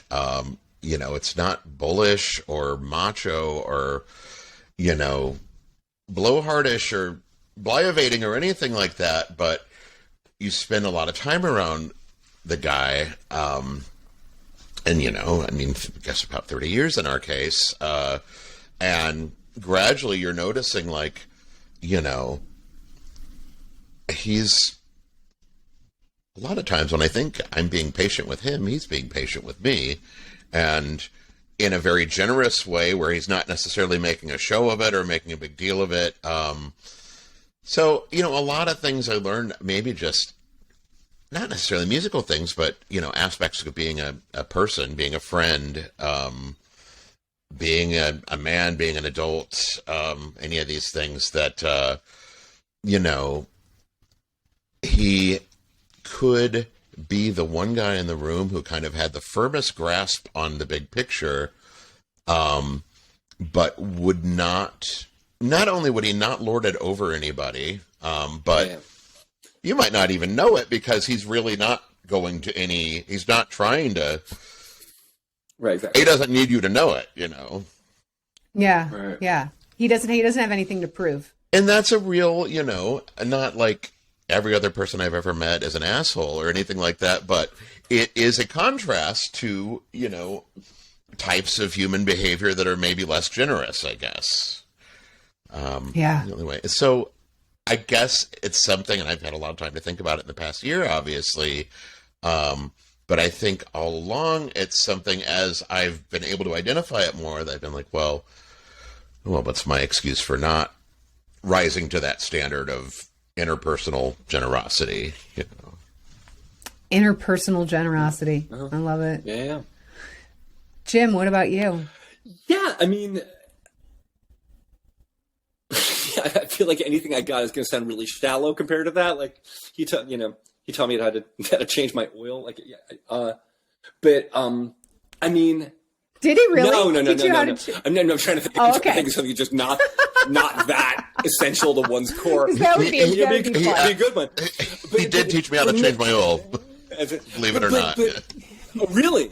It's not bullish or macho or, blowhardish or blyavating or anything like that, but you spend a lot of time around the guy, and I guess about 30 years in our case, and gradually you're noticing like, he's a lot of times when I think I'm being patient with him, he's being patient with me, and in a very generous way where he's not necessarily making a show of it or making a big deal of it. So, a lot of things I learned, maybe just not necessarily musical things, but, aspects of being a person, being a friend, being a man, being an adult, any of these things that, he could be the one guy in the room who kind of had the firmest grasp on the big picture, but would not only would he not lord it over anybody, but you might not even know it because he's really not going to he's not trying to. Right. Exactly. He doesn't need you to know it, Yeah. Right. Yeah. He doesn't have anything to prove. And that's a real, not like every other person I've ever met is an asshole or anything like that, but it is a contrast to, types of human behavior that are maybe less generous, I guess. Anyway, so I guess it's something, and I've had a lot of time to think about it in the past year, obviously. But I think all along it's something, as I've been able to identify it more, that I've been like, well, what's my excuse for not rising to that standard of interpersonal generosity? Interpersonal generosity. I love it. Yeah. Jim, what about you? Yeah, I mean, I feel like anything I got is going to sound really shallow compared to that. Like he taught me how to change my oil. Like, but I mean, did he really? No. No. I'm trying to think. Oh, okay. Think of something just not that essential to one's core. That would be a good one. He did teach me how to change my oil. Believe it or not. Oh, really?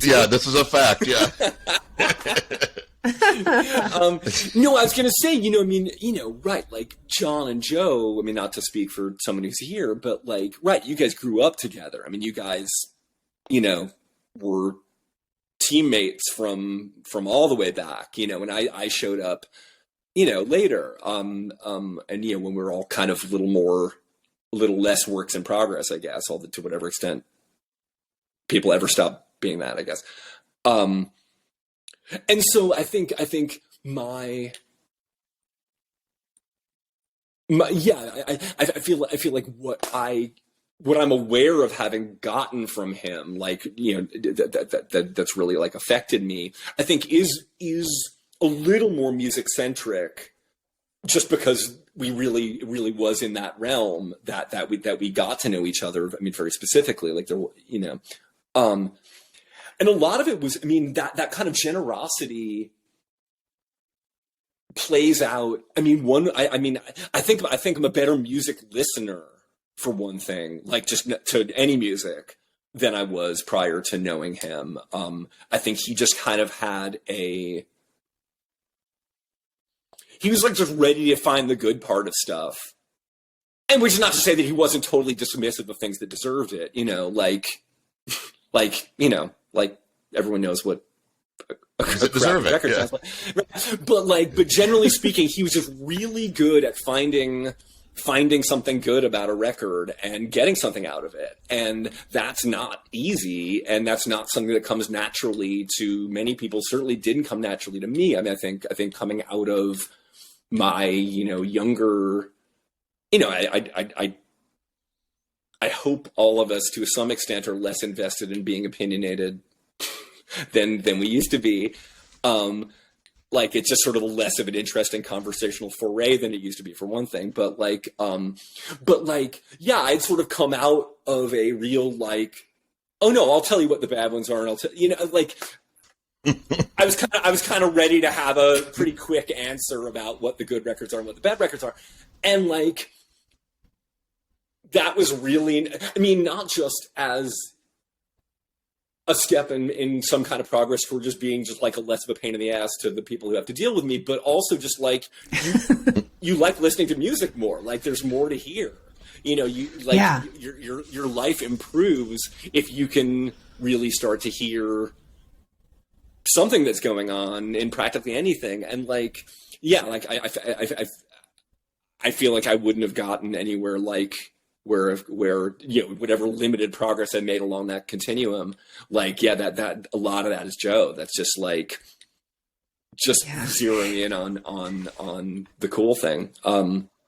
Yeah, this is a fact. Yeah. No, I was going to say, right, like John and Joe, I mean, not to speak for someone who's here, but like, right, you guys grew up together. I mean, you guys, were teammates from all the way back, and I showed up, later, and, when we were all kind of a little less works in progress, I guess, to whatever extent people ever stop being that, I guess. And so I think I feel like what I'm aware of having gotten from him, like, that's really like affected me, I think is a little more music centric, just because we really was in that realm that we got to know each other. I mean, very specifically, like there, and a lot of it was, I mean, that kind of generosity plays out. I mean, I think I'm a better music listener, for one thing, like just to any music, than I was prior to knowing him. I think he just kind of had he was like just ready to find the good part of stuff. And which is not to say that he wasn't totally dismissive of things that deserved it, like everyone knows what a deserve record it, yeah. sounds like. But generally speaking, he was just really good at finding something good about a record and getting something out of it. And that's not easy. And that's not something that comes naturally to many people. Certainly didn't come naturally to me. I mean, I think coming out of my, younger, I hope all of us to some extent are less invested in being opinionated than we used to be. Like it's just sort of less of an interesting conversational foray than it used to be, for one thing. But yeah, I'd sort of come out of a real like, oh no, I'll tell you what the bad ones are, and I'll tell like. I was kind of ready to have a pretty quick answer about what the good records are and what the bad records are, and like that was really, I mean, not just as a step in some kind of progress for just being just like a less of a pain in the ass to the people who have to deal with me, but also just like you like listening to music more. Like there's more to hear. You like your life improves if you can really start to hear something that's going on in practically anything. And like, yeah, like I feel like I wouldn't have gotten anywhere like where whatever limited progress I made along that continuum, like, yeah, that a lot of that is Joe. That's just like, zeroing in on the cool thing.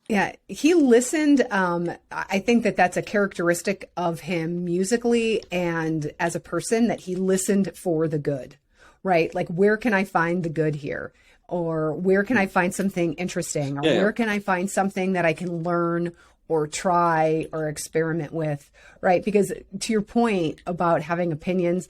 Yeah, he listened. I think that's a characteristic of him musically and as a person, that he listened for the good, right? Like, where can I find the good here? Or where can I find something interesting? Or where can I find something that I can learn or try or experiment with, right? Because to your point about having opinions,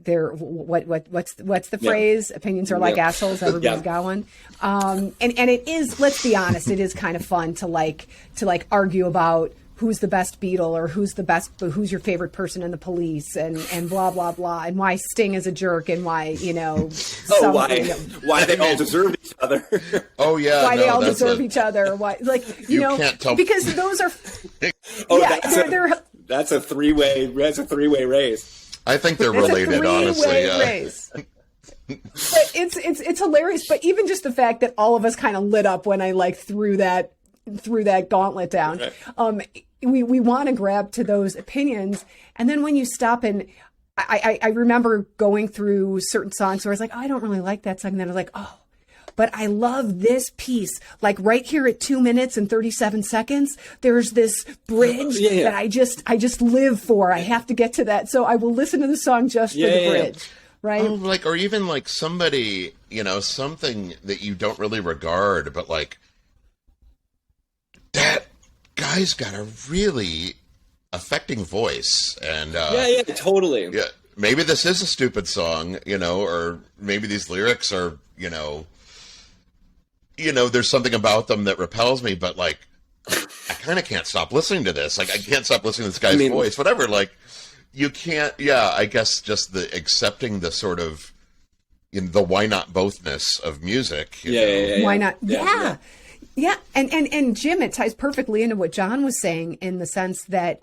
they're what's the phrase? Opinions are like assholes. Everybody's got one. And it is, let's be honest, it is kind of fun to argue about who's the best Beatle or who's your favorite person in the Police and blah blah blah, and why Sting is a jerk and why why they all deserve each other. Oh yeah, why they all deserve each other. Why, like, you know, can't tell, because those are that's a three-way race. I think they're related, honestly. Yeah. But it's hilarious. But even just the fact that all of us kind of lit up when I threw that gauntlet down. Right. We want to grab to those opinions, and then when you stop and I remember going through certain songs where I was like, oh, I don't really like that song. And then I was like, oh, but I love this piece. Like right here at 2 minutes and 37 seconds, there's this bridge that I just live for. I have to get to that. So I will listen to the song just for the bridge. Right. Oh, or even somebody, something that you don't really regard, but that guy's got a really affecting voice. And totally. Yeah. Maybe this is a stupid song, or maybe these lyrics are, there's something about them that repels me, but I kind of can't stop listening to this. I can't stop listening to this guy's voice, whatever. You can't, I guess just the accepting the sort of, the why not bothness of music. Why not? Yeah. And Jim, it ties perfectly into what John was saying in the sense that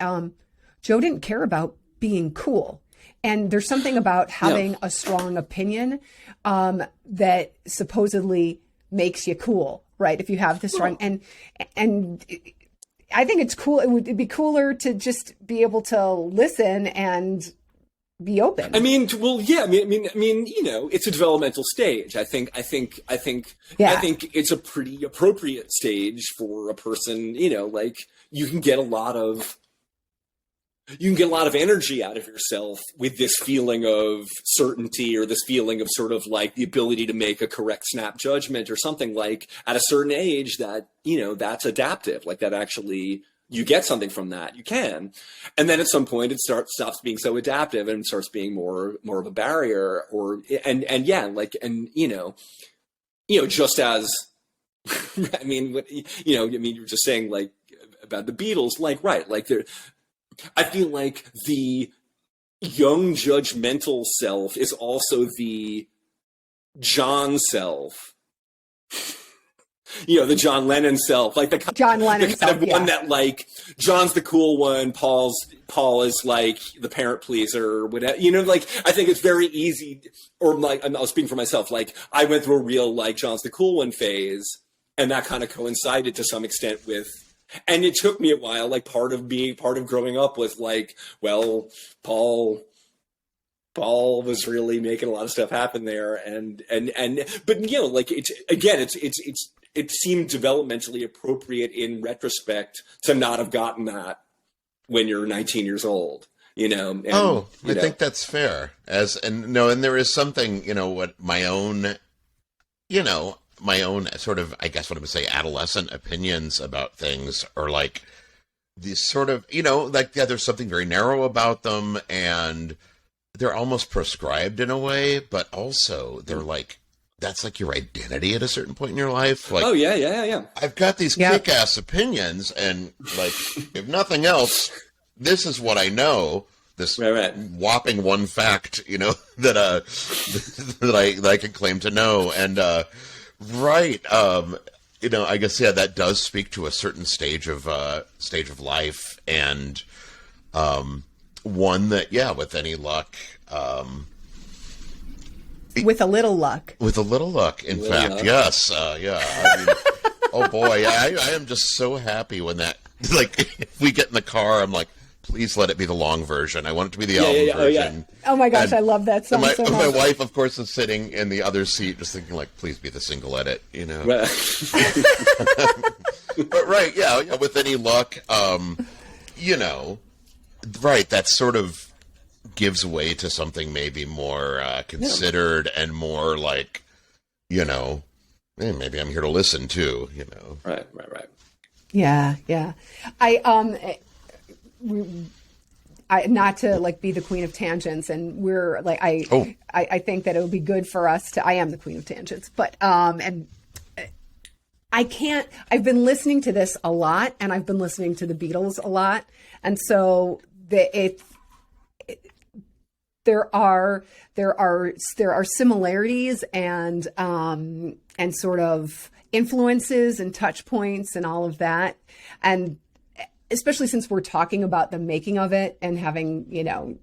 Joe didn't care about being cool. And there's something about having a strong opinion that supposedly makes you cool, right? If you have this strong, and I think it's cool. It'd be cooler to just be able to listen and be open. I mean, it's a developmental stage. I think it's a pretty appropriate stage for a person. You can get a lot of energy out of yourself with this feeling of certainty, or this feeling of sort of the ability to make a correct snap judgment or something, at a certain age that, that's adaptive, that actually you get something from that, you can. And then at some point it stops being so adaptive and starts being more of a barrier, just as, you're just saying about the Beatles, right. I feel like the young judgmental self is also the John self. The John Lennon self, John Lennon the kind of one that John's the cool one, Paul is the parent pleaser, or whatever. I think it's very easy, or I'll speak for myself. I went through a real John's the cool one phase, and that kind of coincided to some extent with. And it took me a while. Part of growing up was Paul was really making a lot of stuff happen there, but it seemed developmentally appropriate in retrospect to not have gotten that when you're 19 years old. I think that's fair. And there is something, what my own sort of, I guess what I would say, adolescent opinions about things are these sort of, there's something very narrow about them, and they're almost prescribed in a way, but also they're that's your identity at a certain point in your life. I've got these kick-ass opinions, and if nothing else, this is what I know. This whopping one fact, that I can claim to know, and right. I guess that does speak to a certain stage of life, and one that with any luck. With a little luck. With a little luck, in fact, yes. I mean, oh boy, I am just so happy when that like if we get in the car, I'm like, please let it be the long version. I want it to be the album version. Oh my gosh, And I love that song so much. My wife, of course, is sitting in the other seat, just thinking like, please be the single edit, you know. Right. But right, yeah, with any luck, you know, right, that sort of gives way to something maybe more considered and more like, you know, hey, maybe I'm here to listen too, you know. Right. Yeah. I not to like be the queen of tangents, and we're like I think that it would be good for us to. I am the queen of tangents, but and I can't. I've been listening to this a lot, and I've been listening to the Beatles a lot, and so there are similarities and sort of influences and touch points and all of that, and especially since we're talking about the making of it and having, you know,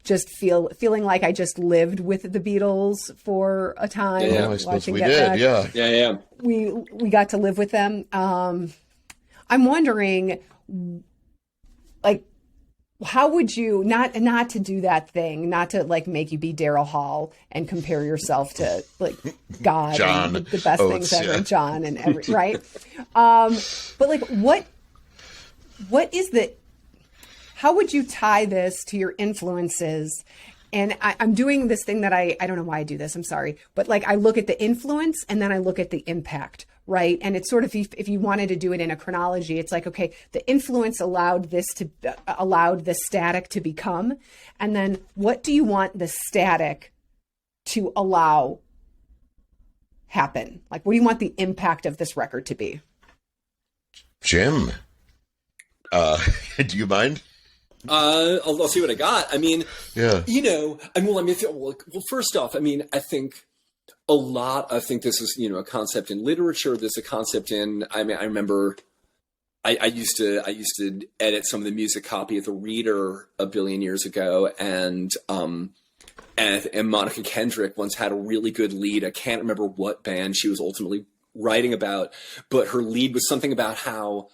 just feeling like I just lived with the Beatles for a time. Yeah, I suppose we did. Yeah. We got to live with them. I'm wondering, like, how would you not to do that thing, not to like make you be Daryl Hall and compare yourself to like God, John and the best Oates, things ever, yeah. John and every right. But like, what is the? How would you tie this to your influences? And I'm doing this thing that I don't know why I do this. I'm sorry, but like I look at the influence and then I look at the impact. Right. And it's sort of, if you wanted to do it in a chronology, it's like, okay, the influence allowed the static to become. And then what do you want the static to allow happen? Like, what do you want the impact of this record to be? Jim, do you mind? I'll see what I got. I mean, Yeah. you know, well, first off, I mean, I think this is, you know, a concept in literature. There's a concept in, I mean, I remember I used to edit some of the music copy at the Reader a billion years ago. And Monica Kendrick once had a really good lead. I can't remember what band she was ultimately writing about, but her lead was something about how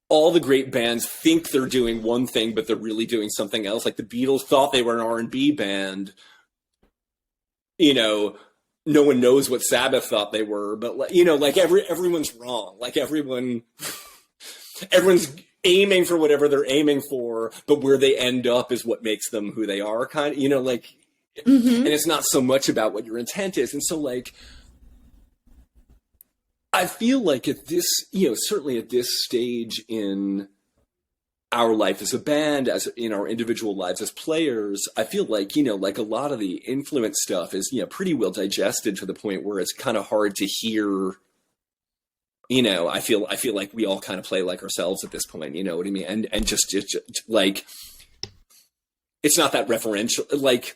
all the great bands think they're doing one thing, but they're really doing something else. Like the Beatles thought they were an R&B band, you know, no one knows what Sabbath thought they were, but you know, like everyone's wrong. Like everyone's aiming for whatever they're aiming for, but where they end up is what makes them who they are, kind of, you know, like, and it's not so much about what your intent is. And so like, I feel like at this, you know, certainly at this stage in our life as a band, as in our individual lives as players, I feel like, you know, like a lot of the influence stuff is, you know, pretty well digested to the point where it's kind of hard to hear, you know, I feel like we all kind of play like ourselves at this point, you know what I mean? And just like, it's not that referential, like,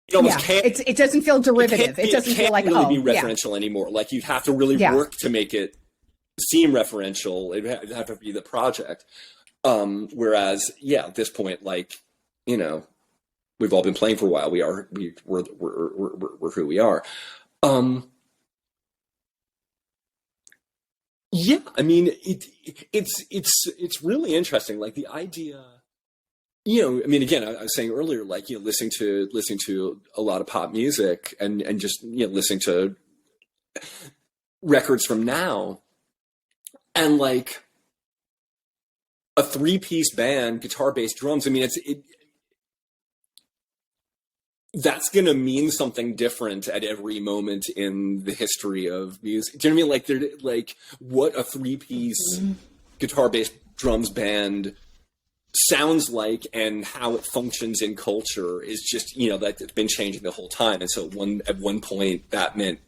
it almost can't. It doesn't feel derivative. It doesn't feel like, really be referential anymore. Like you'd have to really work to make it seem referential. It'd have to be the project. Whereas, yeah, at this point, like, you know, we've all been playing for a while. We're who we are. Yeah, I mean, it's really interesting. Like the idea, you know, I mean, again, I was saying earlier, like, you know, listening to a lot of pop music and just, you know, listening to records from now, and like a 3-piece band, guitar, bass, drums. I mean, that's going to mean something different at every moment in the history of music. Do you know what I mean? Like, they're like what a 3-piece guitar, bass, drums band sounds like and how it functions in culture is just, you know, that it's been changing the whole time. And so at one point that meant,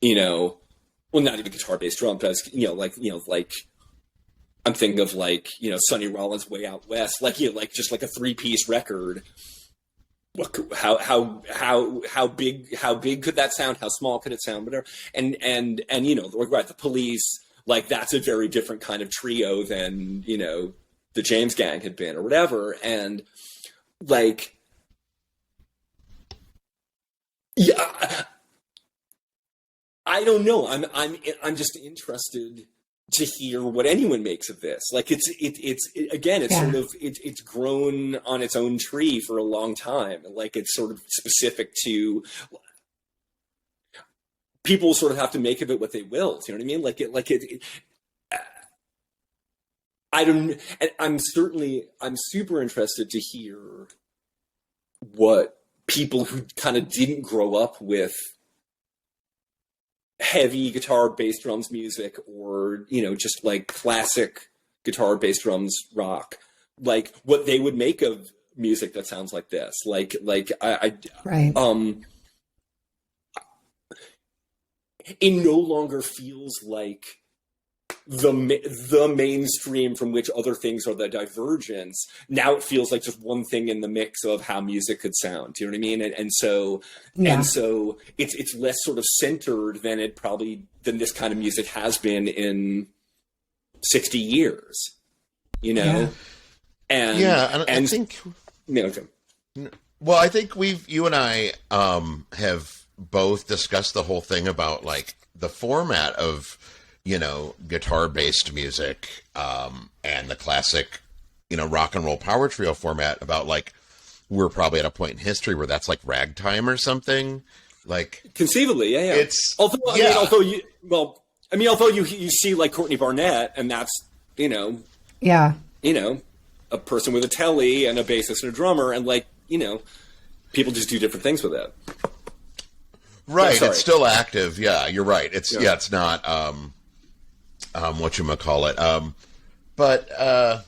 you know, well, not even guitar, bass, drum, but you know, like I'm thinking of like, you know, Sonny Rollins' Way Out West, like, you know, like just like a 3-piece record. How big could that sound? How small could it sound? Whatever. And you know, right, the Police, like that's a very different kind of trio than, you know, the James Gang had been or whatever. And like, yeah, I don't know. I'm just interested to hear what anyone makes of this. Like it's sort of, it's grown on its own tree for a long time. Like it's sort of specific to, people sort of have to make of it what they will. Do you know what I mean? I'm super interested to hear what people who kind of didn't grow up with heavy guitar, bass, drums music, or, just like classic guitar, bass, drums, rock, like what they would make of music that sounds like this. It no longer feels like the mainstream from which other things are the divergence. Now it feels like just one thing in the mix of how music could sound. Do you know what I mean? And so it's less sort of centered than this kind of music has been in 60 years. I think. Well, I think you and I have both discussed the whole thing about like the format of guitar-based music, and the classic, rock and roll power trio format, about like, we're probably at a point in history where that's like ragtime or something. Like conceivably, yeah. It's although you see like Courtney Barnett, and that's, a person with a telly and a bassist and a drummer, and like, people just do different things with it. Right. It's still active. Yeah, you're right. It's not, whatchamacallit. But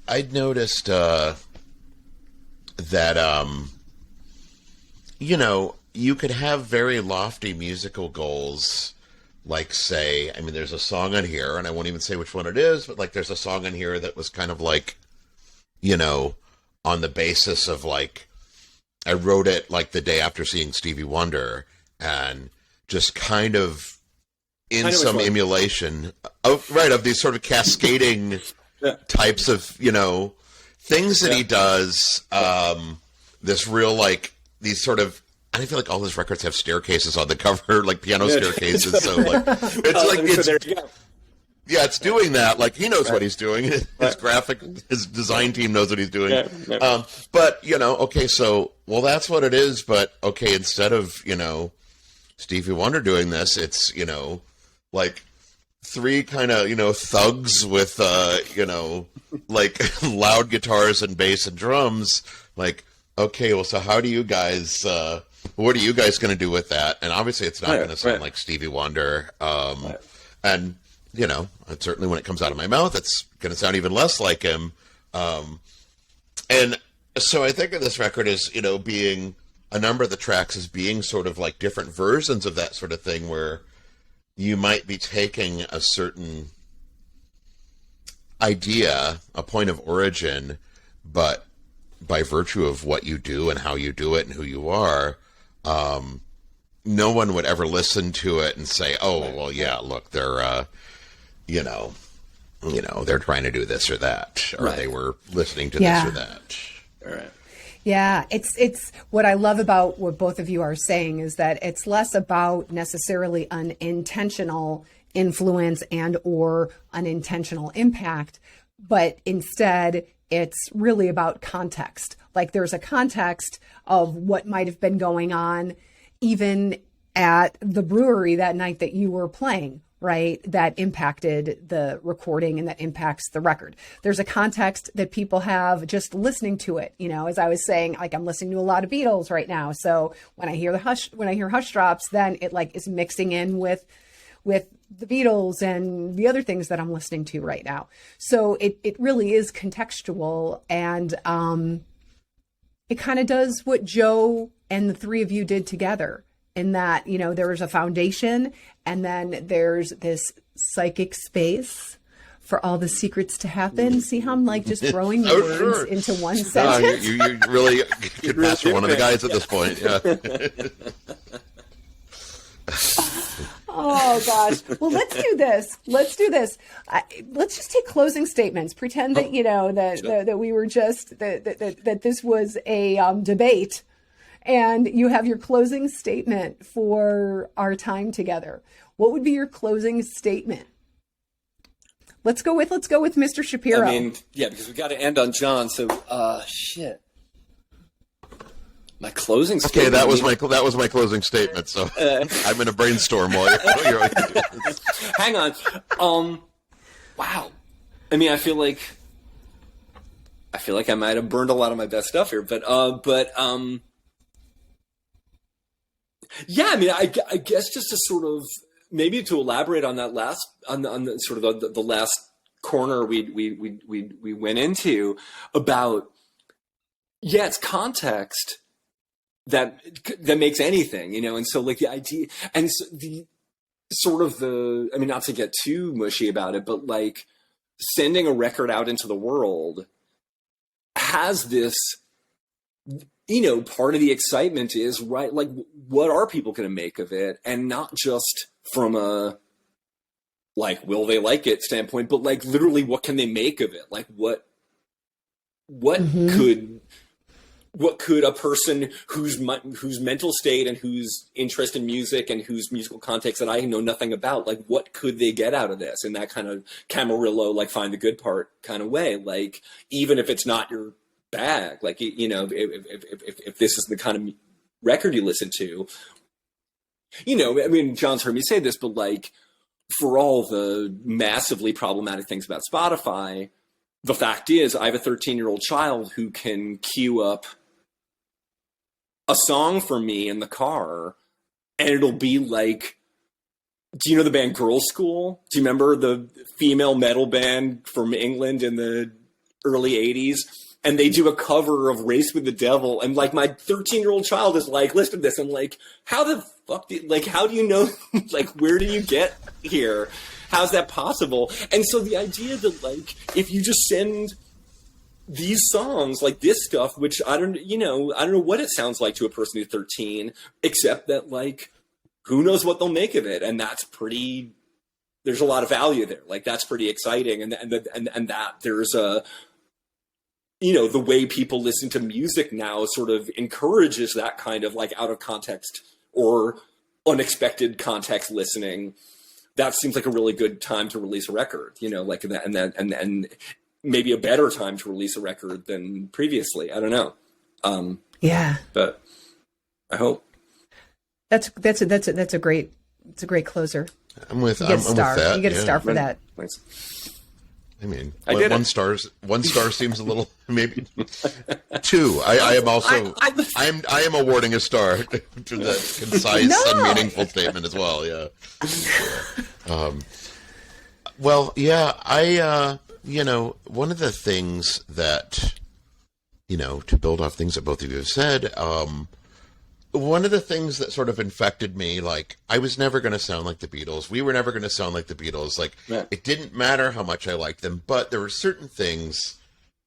I'd noticed that you could have very lofty musical goals, like, say, I mean, there's a song on here, and I won't even say which one it is, but like there's a song on here that was kind of like, on the basis of like, I wrote it like the day after seeing Stevie Wonder, and just kind of in some emulation of these sort of cascading types of, things that he does. This real, like, these sort of, I feel like all his records have staircases on the cover, like piano staircases. So like, it's doing that. Like, he knows what he's doing. His design team knows what he's doing. But, okay, so, well, that's what it is. But, okay, instead of, Stevie Wonder doing this, it's, like three kind of, thugs with, like loud guitars and bass and drums. Like, okay, well, so how do you guys, what are you guys going to do with that? And obviously it's not going to sound like Stevie Wonder. And, certainly when it comes out of my mouth, it's going to sound even less like him. And so I think of this record as, being a number of the tracks as being sort of like different versions of that sort of thing, where you might be taking a certain idea, a point of origin, but by virtue of what you do and how you do it and who you are, no one would ever listen to it and say, oh, well, yeah, look, they're, they're trying to do this or that, or they were listening to this or that. All right. Yeah, it's what I love about what both of you are saying is that it's less about necessarily an intentional influence and or unintentional impact, but instead it's really about context. Like there's a context of what might have been going on even at the brewery that night that you were playing, right? That impacted the recording and that impacts the record. There's a context that people have just listening to it. As I was saying, like I'm listening to a lot of Beatles right now. So when I hear Hushdrops, then it like is mixing in with the Beatles and the other things that I'm listening to right now. So it really is contextual, and it kind of does what Joe and the three of you did together, in that, there was a foundation, and then there's this psychic space for all the secrets to happen. See how I'm like just throwing words into one sentence? You really could pass for one of the guys at this point. Yeah. Oh gosh. Well, let's do this. Let's just take closing statements. Pretend that, that we were just, that this was a debate. And you have your closing statement for our time together. what would be your closing statement? Let's go with Mr. Shapiro. I mean, yeah, because we got to end on John. So, shit. My closing statement. Okay, that was my closing statement. So I'm in a brainstorm while you're Hang on. Wow. I mean, I feel like I might have burned a lot of my best stuff here, but yeah. I mean, I guess just to sort of maybe to elaborate on that last on the sort of the last corner we went into about it's context that makes anything, and so like the idea and so the sort of the, I mean, not to get too mushy about it, but like sending a record out into the world has this, part of the excitement is, right, like what are people going to make of it? And not just from a, like, will they like it standpoint, but like literally what can they make of it? Like what could a person whose mental state and whose interest in music and whose musical context that I know nothing about, like what could they get out of this in that kind of Camarillo, like find the good part kind of way? Like, even if it's not your bag, like, if this is the kind of record you listen to, I mean, John's heard me say this, but like for all the massively problematic things about Spotify, the fact is I have a 13-year-old child who can queue up a song for me in the car, and it'll be like, do you know the band Girls' School? Do you remember the female metal band from England in the early 80s? And they do a cover of Race with the Devil, and like my 13-year-old child is like, listen to this. I'm like, how the fuck how do you know, like, where do you get here? How's that possible? And so the idea that, like, if you just send these songs, like this stuff, which I don't know what it sounds like to a person who's 13, except that, like, who knows what they'll make of it. And that's there's a lot of value there. Like, that's pretty exciting. And that there's a, the way people listen to music now sort of encourages that kind of like out of context or unexpected context listening. That seems like a really good time to release a record, like that, and maybe a better time to release a record than previously. I don't know. Yeah, but I hope that's a great closer. I'm with You get a star. that. You get a star for that. Thanks. I mean, I did one star seems a little, maybe two. I am also I am awarding a star to that concise and meaningful statement as well. Yeah. Well, yeah. One of the things that, to build off things that both of you have said, one of the things that sort of infected me, like, I was never going to sound like the Beatles. We were never going to sound like the Beatles. Like, It didn't matter how much I liked them, but there were certain things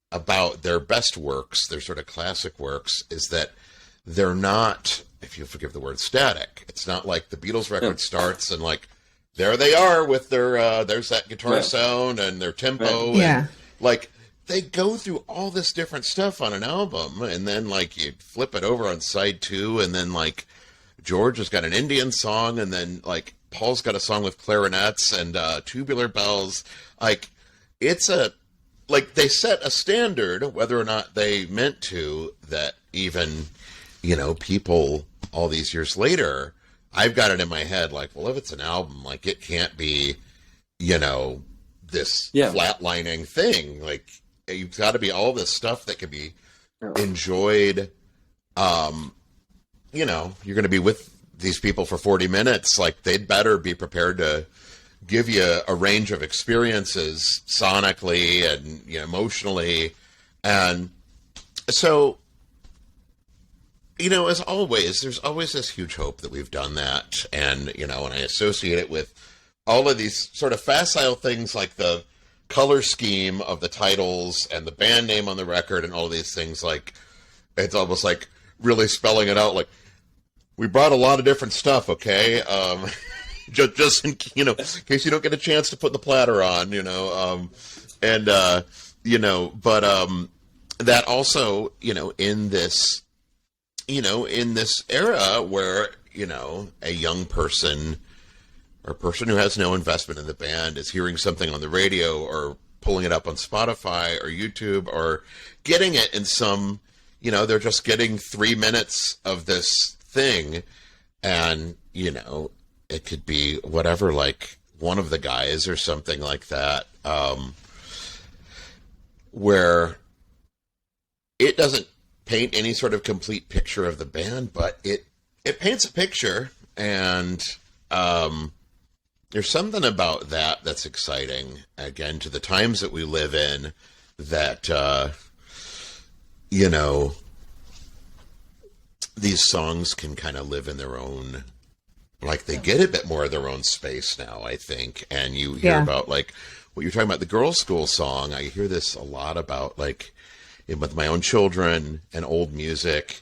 about their best works, their sort of classic works, is that they're not, if you forgive the word, static. It's not like the Beatles record starts and, like, there they are with their, there's that guitar sound and their tempo. Yeah. And, like, they go through all this different stuff on an album, and then, like, you flip it over on side 2, and then, like, George has got an Indian song, and then, like, Paul's got a song with clarinets and tubular bells. Like, it's they set a standard, whether or not they meant to, that even, people all these years later, I've got it in my head, like, well, if it's an album, like, it can't be, this flatlining thing. Like, you've got to be all this stuff that can be enjoyed. You're going to be with these people for 40 minutes. Like, they'd better be prepared to give you a range of experiences sonically and emotionally. And so, as always, there's always this huge hope that we've done that. And, and I associate it with all of these sort of facile things like the color scheme of the titles and the band name on the record and all of these things. Like, it's almost like really spelling it out. Like, we brought a lot of different stuff. Okay. Just in, case you don't get a chance to put the platter on, that also, in this, in this era where, a young person or a person who has no investment in the band is hearing something on the radio or pulling it up on Spotify or YouTube or getting it in some, you know, they're just getting 3 minutes of this thing, and, you know, it could be whatever, like one of the guys or something like that, where it doesn't paint any sort of complete picture of the band, but it paints a picture, and there's something about that that's exciting, again, to the times that we live in, that, you know, these songs can kind of live in their own, like, they get a bit more of their own space now, I think. And you hear about, like, what you're talking about, the girls' school song. I hear this a lot about, like, with my own children and old music,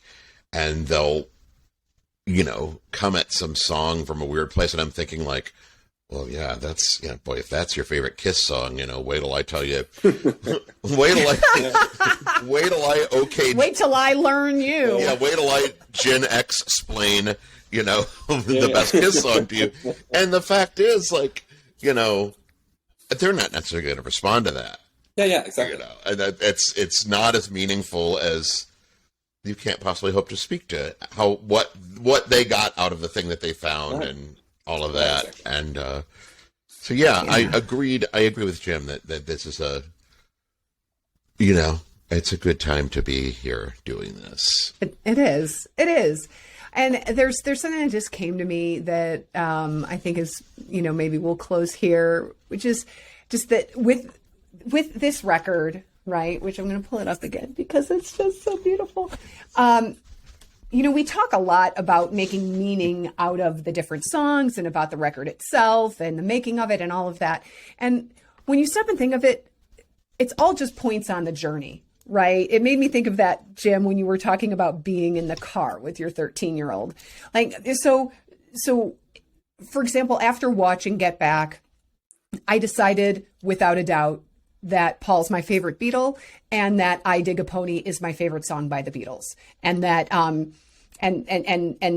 and they'll, you know, come at some song from a weird place, and I'm thinking, like, well, yeah, that's, yeah, boy, if that's your favorite Kiss song, you know, wait till I tell you, wait till I learn you. Yeah, wait till I Gen X explain, you know, the best Kiss song to you. And the fact is, like, you know, they're not necessarily going to respond to that. Yeah, exactly. You know, and it's not as meaningful as you can't possibly hope to speak to what they got out of the thing that they found, and all of that. Exactly. And so, I agree with Jim that this is a, you know, it's a good time to be here doing this. It is. And there's something that just came to me that I think is, you know, maybe we'll close here, which is just that with this record, right, which I'm going to pull it up again because it's just so beautiful. You know, we talk a lot about making meaning out of the different songs and about the record itself and the making of it and all of that. And when you stop and think of it, it's all just points on the journey, right? It made me think of that, Jim, when you were talking about being in the car with your 13-year-old. Like, so for example, after watching Get Back, I decided without a doubt that Paul's my favorite Beatle, and that I Dig a Pony is my favorite song by the Beatles. And that, and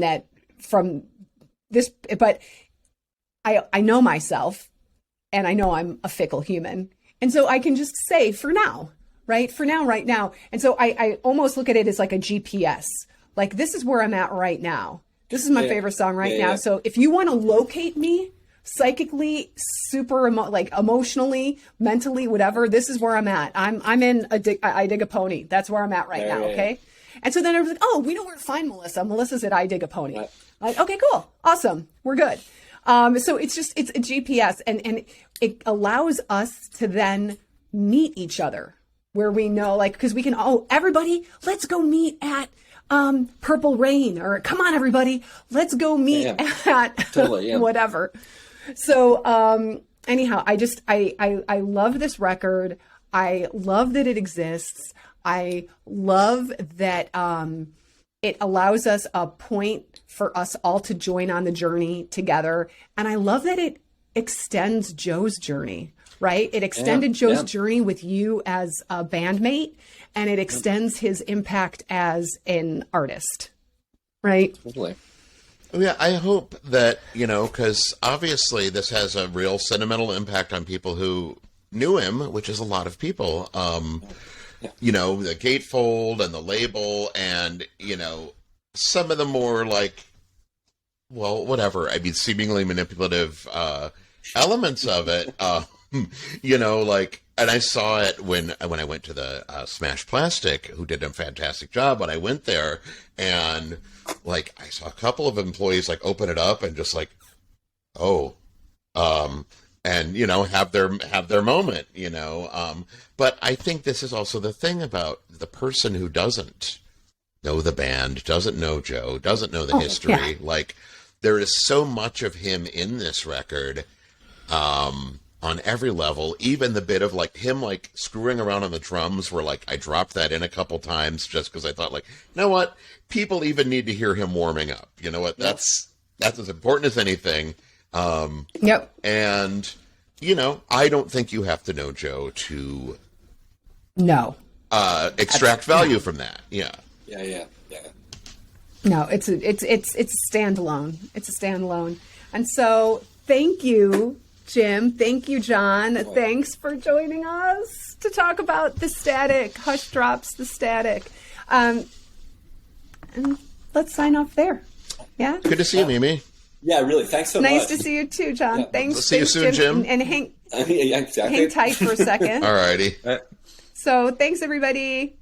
that from this, but I know myself, and I know I'm a fickle human. And so I can just say for now, right? For now, right now. And so I almost look at it as like a GPS. Like, this is where I'm at right now. This is my favorite song right now. So if you want to locate me psychically, emotionally, mentally, whatever, this is where I'm at. I'm in I Dig a Pony. That's where I'm at right now. Okay. And so then I was like, oh, we know where to find Melissa. Melissa's at I Dig a Pony. Right. Like, okay, cool. Awesome. We're good. So it's a GPS, and it allows us to then meet each other where we know, like, because we can, everybody, let's go meet at Purple Rain, or come on, everybody, let's go meet at whatever. So anyhow, I love this record. I love that it exists. I love that it allows us a point for us all to join on the journey together. And I love that it extends Joe's journey, right? It extended Joe's journey with you as a bandmate, and it extends his impact as an artist, right? Totally. Yeah, I hope that, you know, because obviously this has a real sentimental impact on people who knew him, which is a lot of people. You know, the gatefold and the label, and, you know, some of the more, like, well, whatever, I mean, seemingly manipulative elements of it, you know, like, and I saw it when I went to the Smash Plastic, who did a fantastic job when I went there, and, like, I saw a couple of employees, like, open it up and just, like, and, you know, have their moment, you know. But I think this is also the thing about the person who doesn't know the band, doesn't know Joe, doesn't know the history. Yeah. Like, there is so much of him in this record, on every level. Even the bit of, like, him, like, screwing around on the drums, where, like, I dropped that in a couple times just because I thought, like, you know what? People even need to hear him warming up. You know what? That's as important as anything. Yep. And, you know, I don't think you have to know Joe to extract value from that. Yeah. Yeah. No, it's a standalone. It's a standalone. And so thank you, Jim. Thank you, John. Thanks for joining us to talk about the static, Hushdrops, the static. And let's sign off there. Yeah? Good to see you, Mimi. Yeah, really. Thanks so much. Nice to see you too, John. Yeah. Thanks. See you soon, Jim. And hang Yeah, exactly. hang tight for a second. All righty. So thanks, everybody.